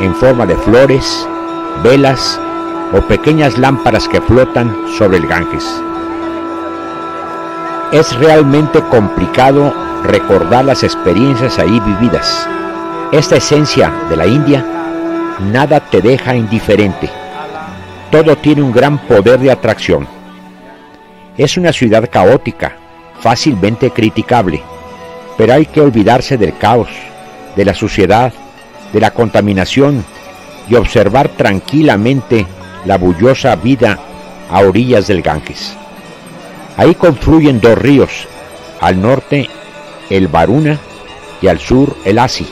en forma de flores, velas o pequeñas lámparas que flotan sobre el Ganges. Es realmente complicado recordar las experiencias ahí vividas. Esta esencia de la India, nada te deja indiferente. Todo tiene un gran poder de atracción. Es una ciudad caótica, fácilmente criticable, pero hay que olvidarse del caos, de la suciedad, de la contaminación y observar tranquilamente la bullosa vida a orillas del Ganges. Ahí confluyen 2 ríos, al norte el Varuna y al sur el Asi.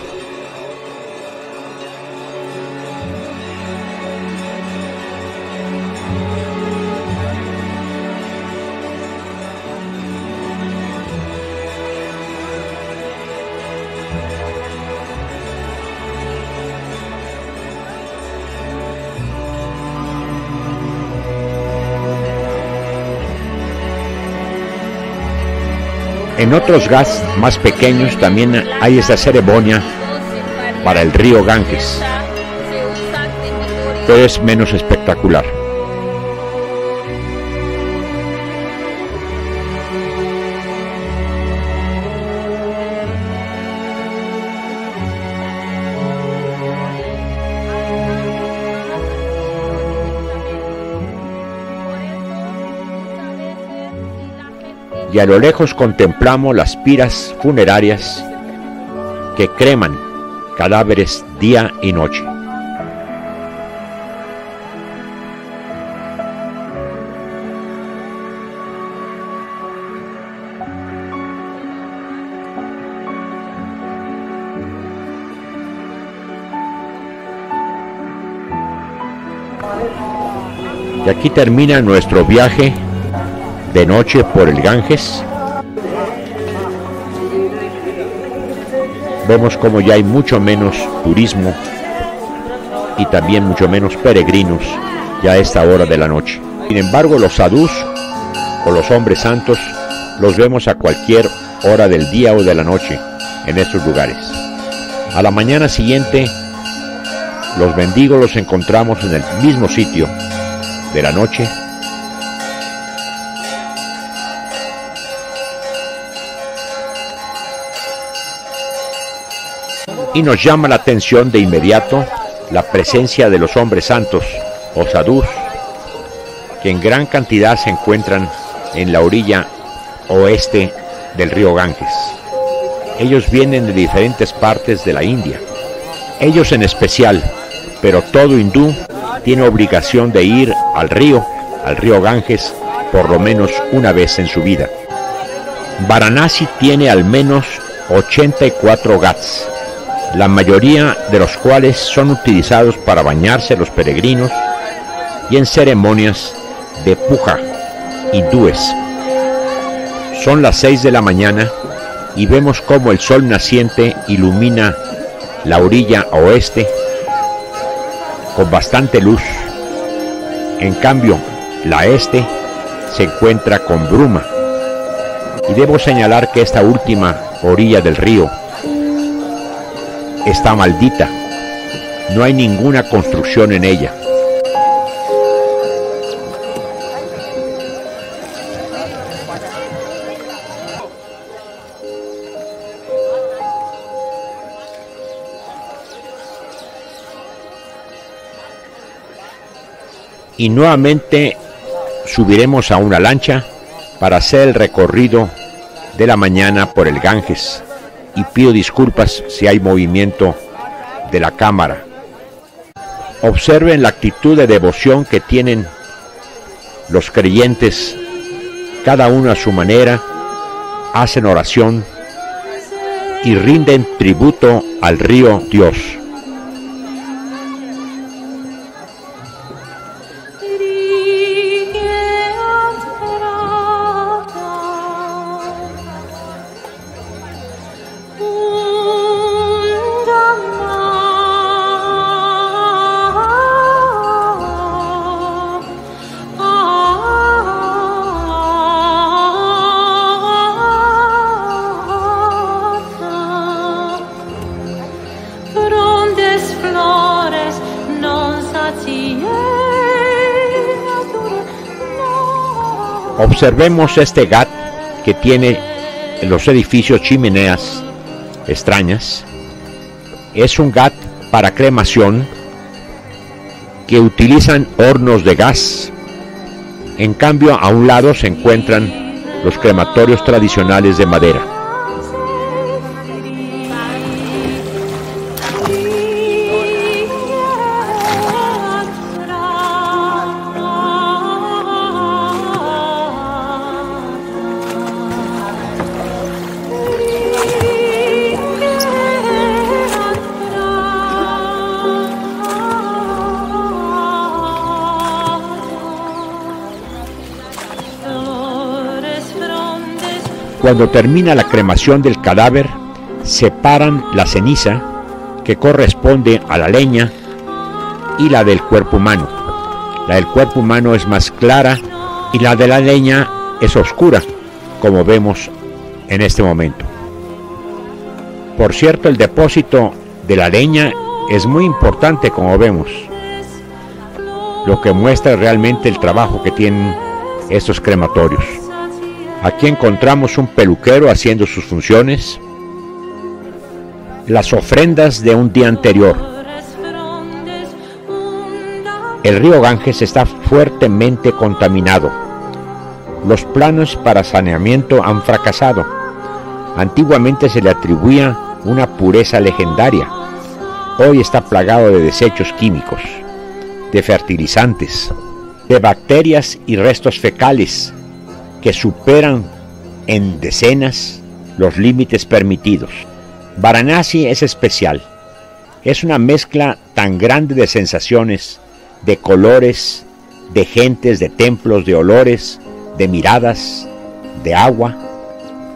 En otros ghats más pequeños también hay esta ceremonia para el río Ganges, pero es menos espectacular. Y a lo lejos contemplamos las piras funerarias que creman cadáveres día y noche. Y aquí termina nuestro viaje de noche por el Ganges. Vemos como ya hay mucho menos turismo y también mucho menos peregrinos ya a esta hora de la noche. Sin embargo, los sadhus o los hombres santos los vemos a cualquier hora del día o de la noche en estos lugares. A la mañana siguiente, los mendigos los encontramos en el mismo sitio de la noche. Y nos llama la atención de inmediato la presencia de los hombres santos o sadhus, que en gran cantidad se encuentran en la orilla oeste del río Ganges. Ellos vienen de diferentes partes de la India. Ellos en especial, pero todo hindú tiene obligación de ir al río Ganges, por lo menos una vez en su vida. Varanasi tiene al menos 84 ghats, la mayoría de los cuales son utilizados para bañarse los peregrinos y en ceremonias de puja hindúes. Son las 6 de la mañana y vemos cómo el sol naciente ilumina la orilla oeste con bastante luz. En cambio, la este se encuentra con bruma. Y debo señalar que esta última orilla del río está maldita. No hay ninguna construcción en ella. Y nuevamente subiremos a una lancha para hacer el recorrido de la mañana por el Ganges, y pido disculpas si hay movimiento de la cámara. Observen la actitud de devoción que tienen los creyentes, cada uno a su manera, hacen oración y rinden tributo al río Dios. Observemos este ghat que tiene en los edificios chimeneas extrañas. Es un ghat para cremación que utilizan hornos de gas. En cambio, a un lado se encuentran los crematorios tradicionales de madera. Cuando termina la cremación del cadáver, separan la ceniza, que corresponde a la leña, y la del cuerpo humano. La del cuerpo humano es más clara y la de la leña es oscura, como vemos en este momento. Por cierto, el depósito de la leña es muy importante, como vemos, lo que muestra realmente el trabajo que tienen estos crematorios. Aquí encontramos un peluquero haciendo sus funciones, las ofrendas de un día anterior. El río Ganges está fuertemente contaminado. Los planes para saneamiento han fracasado. Antiguamente se le atribuía una pureza legendaria, hoy está plagado de desechos químicos, de fertilizantes, de bacterias y restos fecales que superan en decenas los límites permitidos. Varanasi es especial, es una mezcla tan grande de sensaciones, de colores, de gentes, de templos, de olores, de miradas, de agua,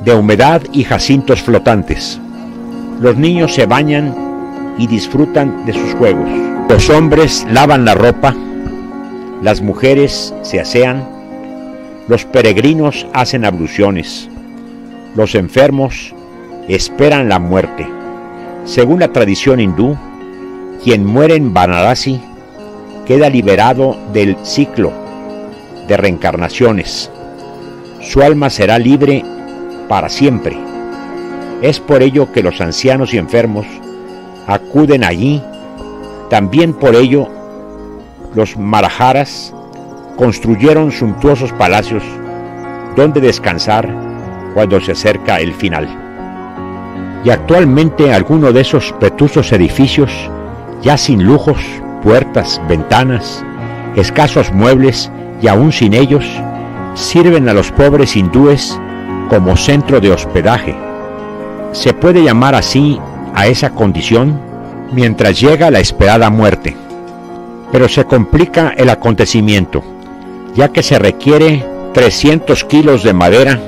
de humedad y jacintos flotantes. Los niños se bañan y disfrutan de sus juegos. Los hombres lavan la ropa, las mujeres se asean, los peregrinos hacen abluciones, los enfermos esperan la muerte. Según la tradición hindú, quien muere en Varanasi queda liberado del ciclo de reencarnaciones. Su alma será libre para siempre. Es por ello que los ancianos y enfermos acuden allí. También por ello los marajaras construyeron suntuosos palacios donde descansar cuando se acerca el final. Y actualmente algunos de esos vetustos edificios, ya sin lujos, puertas, ventanas, escasos muebles y aún sin ellos, sirven a los pobres hindúes como centro de hospedaje. Se puede llamar así a esa condición mientras llega la esperada muerte. Pero se complica el acontecimiento, ya que se requiere 300 kilos de madera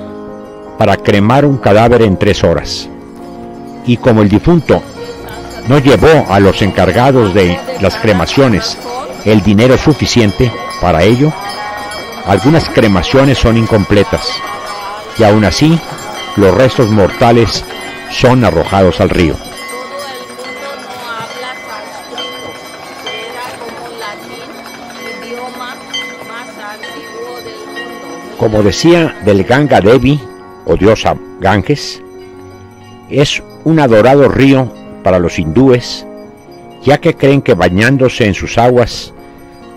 para cremar un cadáver en 3 horas. Y como el difunto no llevó a los encargados de las cremaciones el dinero suficiente para ello, algunas cremaciones son incompletas y aún así los restos mortales son arrojados al río. Como decía del Ganga Devi, o diosa Ganges, es un adorado río para los hindúes, ya que creen que bañándose en sus aguas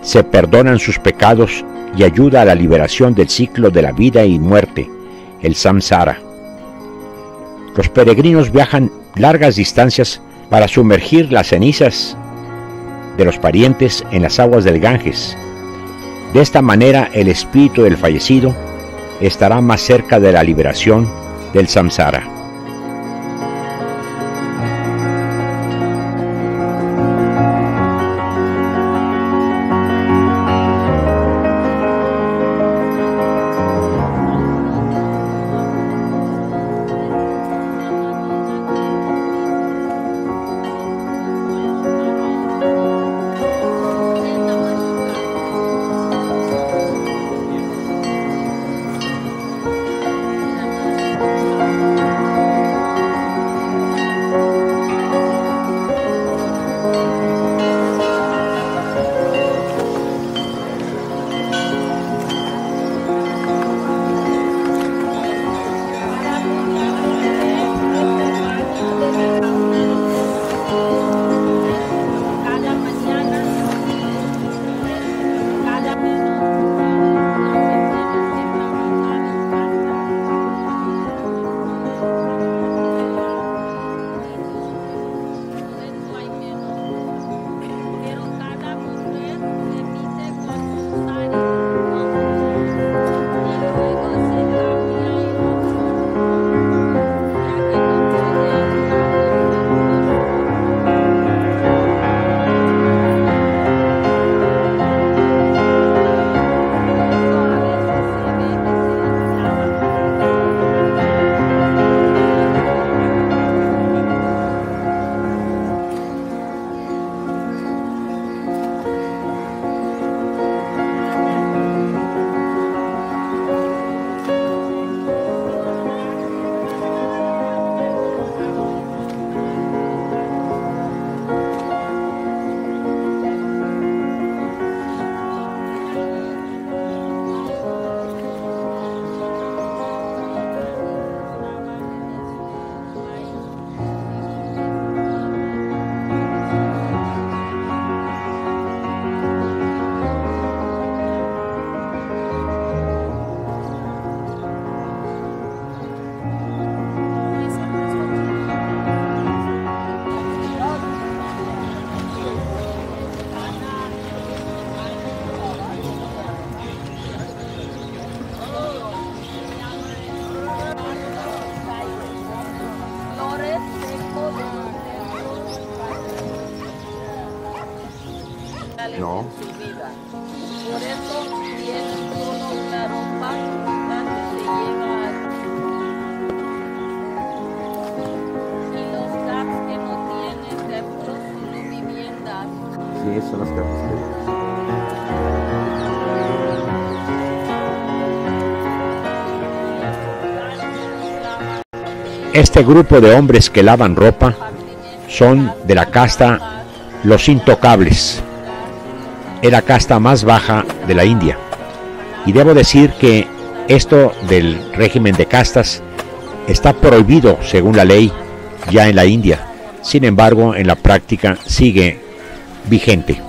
se perdonan sus pecados y ayuda a la liberación del ciclo de la vida y muerte, el samsara. Los peregrinos viajan largas distancias para sumergir las cenizas de los parientes en las aguas del Ganges. De esta manera el espíritu del fallecido estará más cerca de la liberación del samsara. sexuales No. en su vida. Por eso tienen solo una ropa que se llega a... Y los gaps que no tienen templos, solo viviendas. Sí, son las cartas. Este grupo de hombres que lavan ropa son de la casta Los Intocables. Es la casta más baja de la India. Y debo decir que esto del régimen de castas está prohibido según la ley ya en la India. Sin embargo, en la práctica sigue vigente.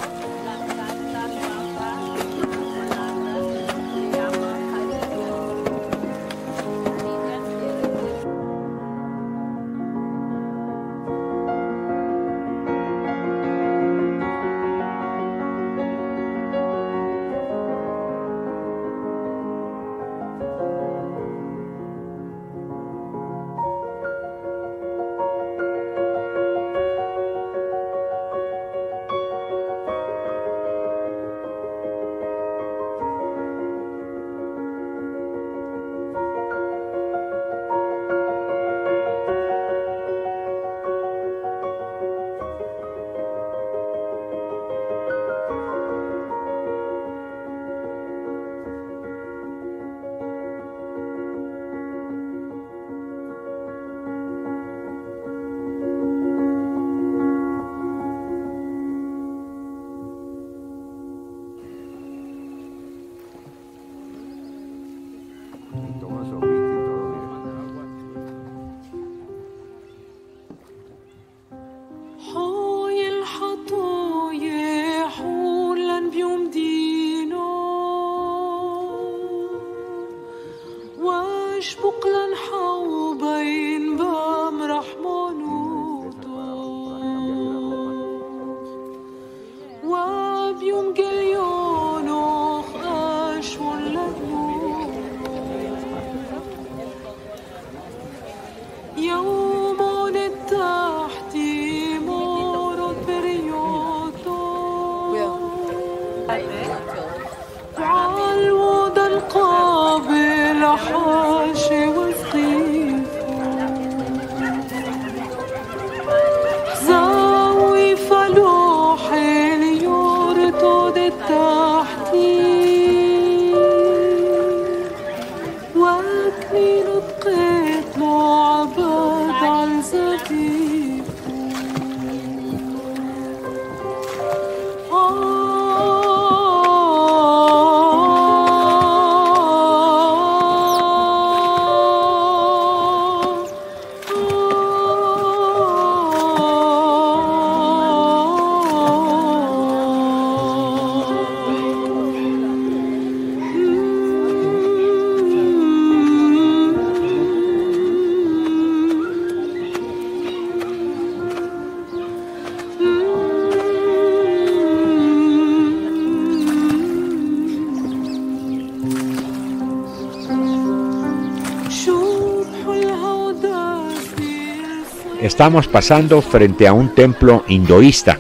Estamos pasando frente a un templo hinduista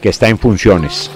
que está en funciones.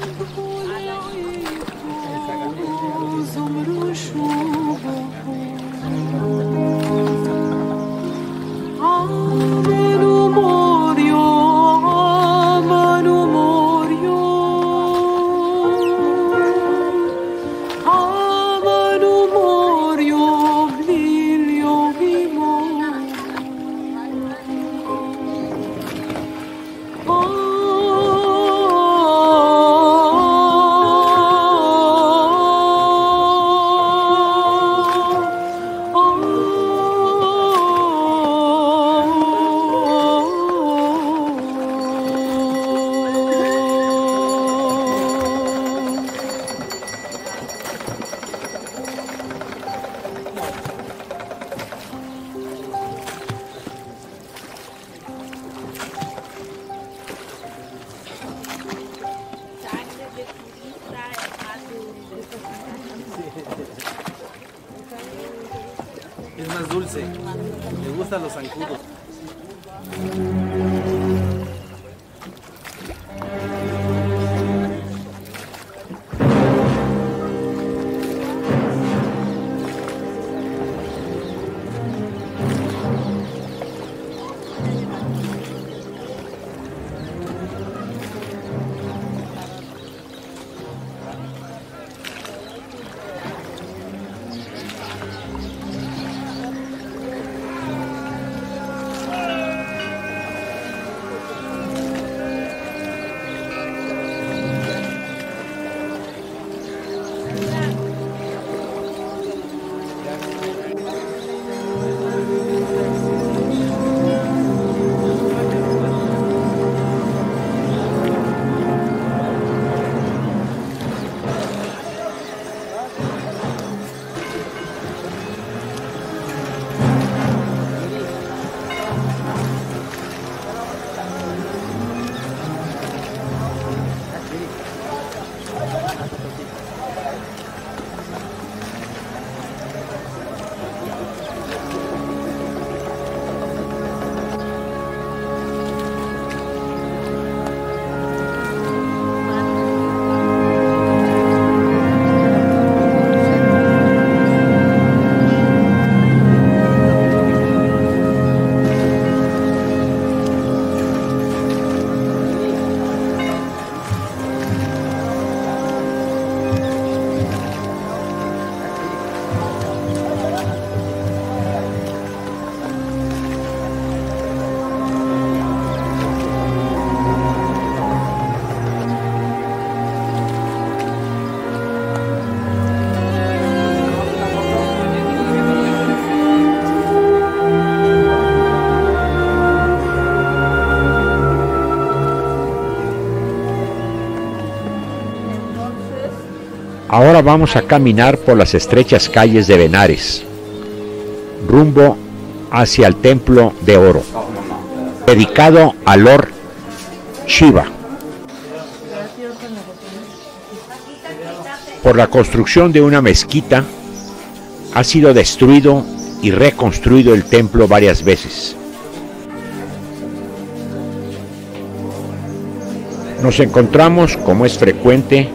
Es más dulce. Me gustan los zancudos. Ahora vamos a caminar por las estrechas calles de Benares, rumbo hacia el Templo de Oro, dedicado a Lord Shiva. Por la construcción de una mezquita, ha sido destruido y reconstruido el templo varias veces. Nos encontramos, como es frecuente,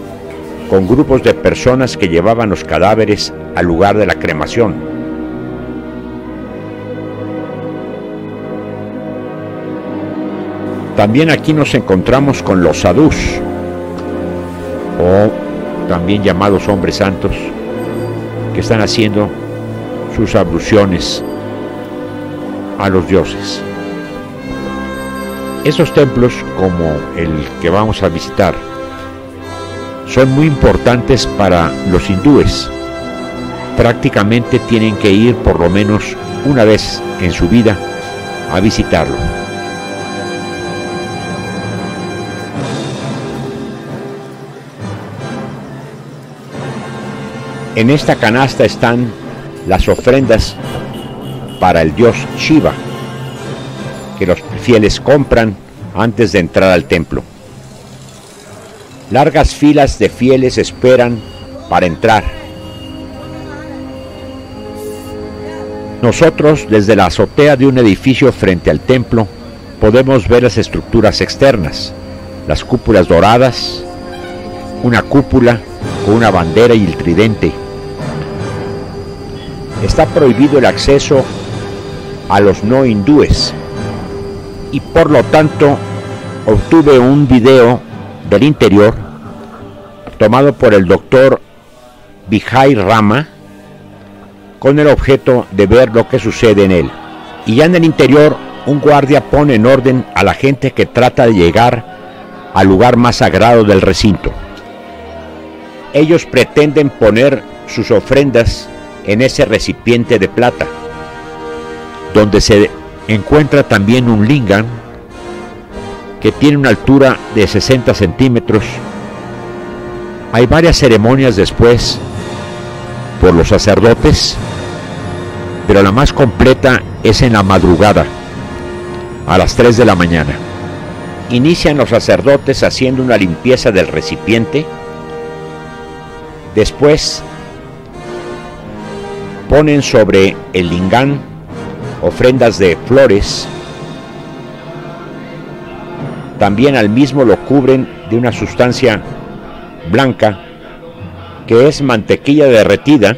con grupos de personas que llevaban los cadáveres al lugar de la cremación. También aquí nos encontramos con los sadhus, o también llamados hombres santos, que están haciendo sus abluciones a los dioses. Estos templos, como el que vamos a visitar, son muy importantes para los hindúes. Prácticamente tienen que ir por lo menos una vez en su vida a visitarlo. En esta canasta están las ofrendas para el dios Shiva, que los fieles compran antes de entrar al templo. Largas filas de fieles esperan para entrar. Nosotros, desde la azotea de un edificio frente al templo, podemos ver las estructuras externas, las cúpulas doradas, una cúpula con una bandera y el tridente. Está prohibido el acceso a los no hindúes y por lo tanto obtuve un video del interior tomado por el doctor Vijay Rama con el objeto de ver lo que sucede en él. Y ya en el interior un guardia pone en orden a la gente que trata de llegar al lugar más sagrado del recinto. Ellos pretenden poner sus ofrendas en ese recipiente de plata, donde se encuentra también un lingam que tiene una altura de 60 centímetros. Hay varias ceremonias después por los sacerdotes, pero la más completa es en la madrugada, a las 3 de la mañana. Inician los sacerdotes haciendo una limpieza del recipiente. Después ponen sobre el lingam ofrendas de flores. También al mismo lo cubren de una sustancia blanca que es mantequilla derretida.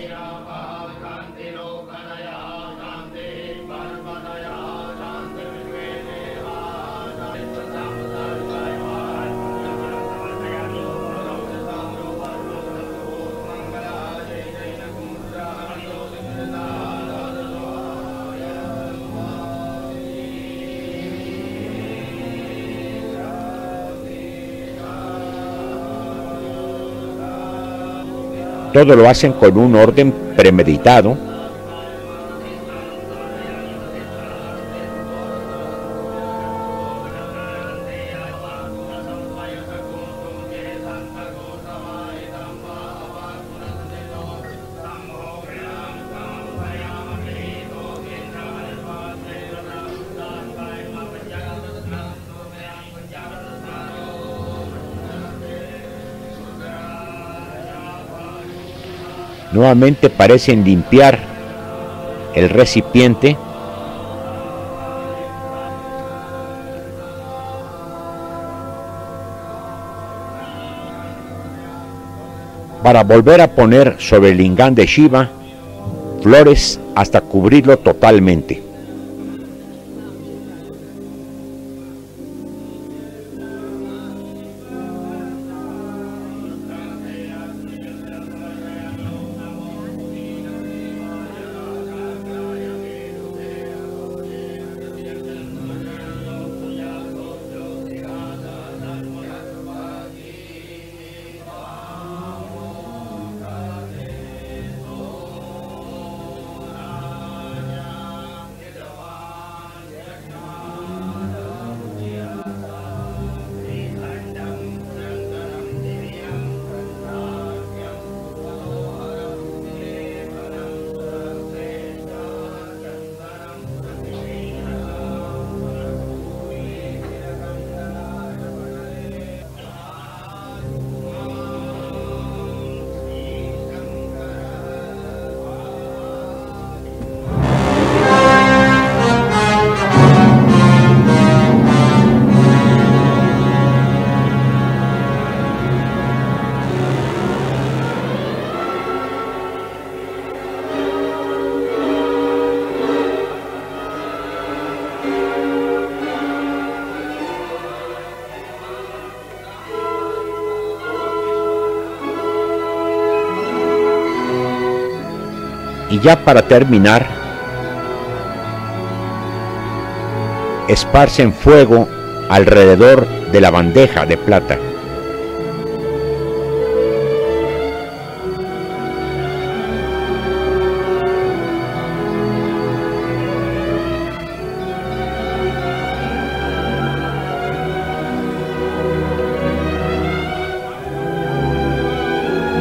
Todo lo hacen con un orden premeditado. Nuevamente parecen limpiar el recipiente. Para volver a poner sobre el lingam de Shiva flores hasta cubrirlo totalmente. Y ya para terminar, esparcen fuego alrededor de la bandeja de plata.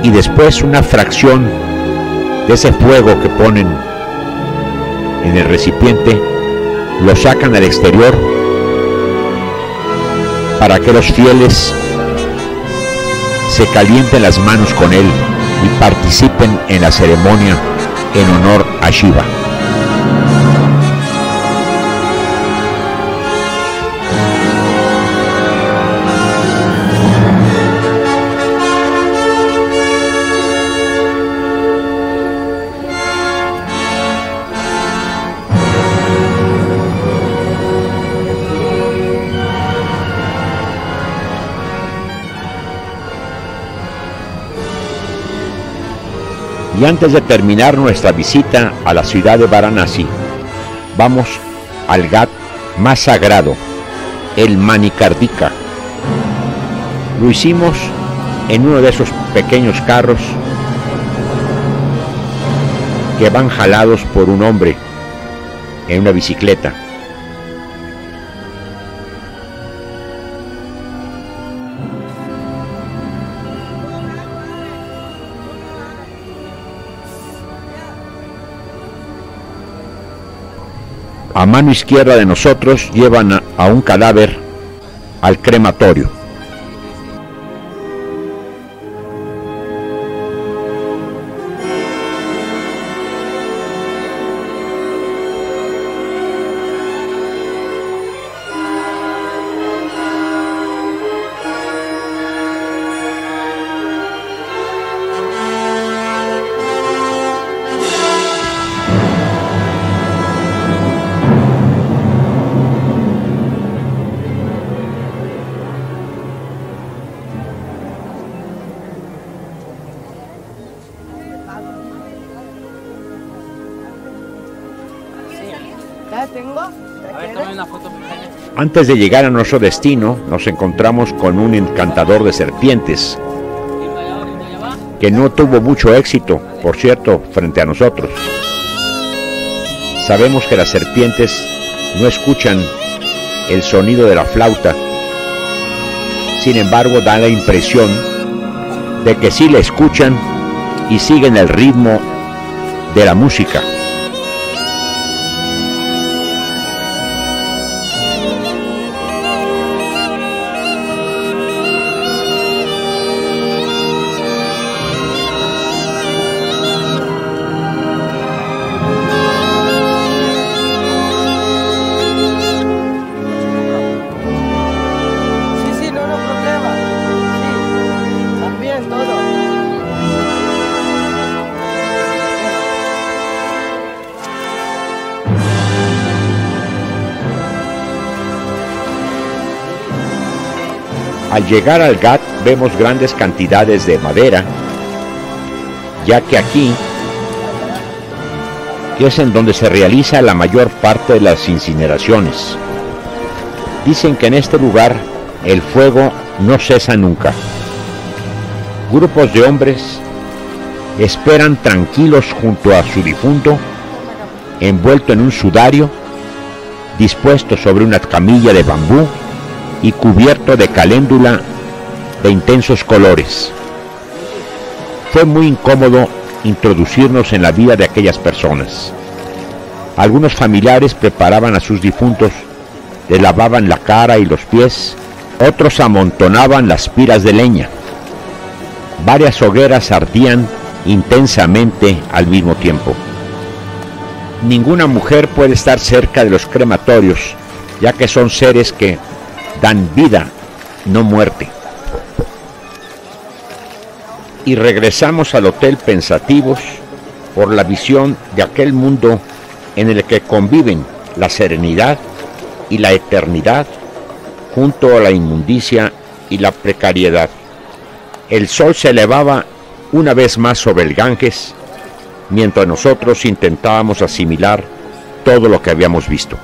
Y después una fracción de ese fuego que ponen en el recipiente lo sacan al exterior para que los fieles se calienten las manos con él y participen en la ceremonia en honor a Shiva. Y antes de terminar nuestra visita a la ciudad de Varanasi, vamos al Ghat más sagrado, el Manikardika. Lo hicimos en uno de esos pequeños carros que van jalados por un hombre en una bicicleta. A mano izquierda de nosotros llevan a un cadáver al crematorio. Antes de llegar a nuestro destino, nos encontramos con un encantador de serpientes que no tuvo mucho éxito, por cierto, frente a nosotros. Sabemos que las serpientes no escuchan el sonido de la flauta, sin embargo da la impresión de que sí la escuchan y siguen el ritmo de la música. Al llegar al Ghat vemos grandes cantidades de madera, ya que aquí es en donde se realiza la mayor parte de las incineraciones. Dicen que en este lugar el fuego no cesa nunca. Grupos de hombres esperan tranquilos junto a su difunto, envuelto en un sudario, dispuesto sobre una camilla de bambú y cubierto de caléndula de intensos colores. Fue muy incómodo introducirnos en la vida de aquellas personas. Algunos familiares preparaban a sus difuntos, les lavaban la cara y los pies, otros amontonaban las piras de leña. Varias hogueras ardían intensamente al mismo tiempo. Ninguna mujer puede estar cerca de los crematorios, ya que son seres que dan vida, no muerte. Y regresamos al hotel pensativos por la visión de aquel mundo en el que conviven la serenidad y la eternidad junto a la inmundicia y la precariedad. El sol se elevaba una vez más sobre el Ganges mientras nosotros intentábamos asimilar todo lo que habíamos visto.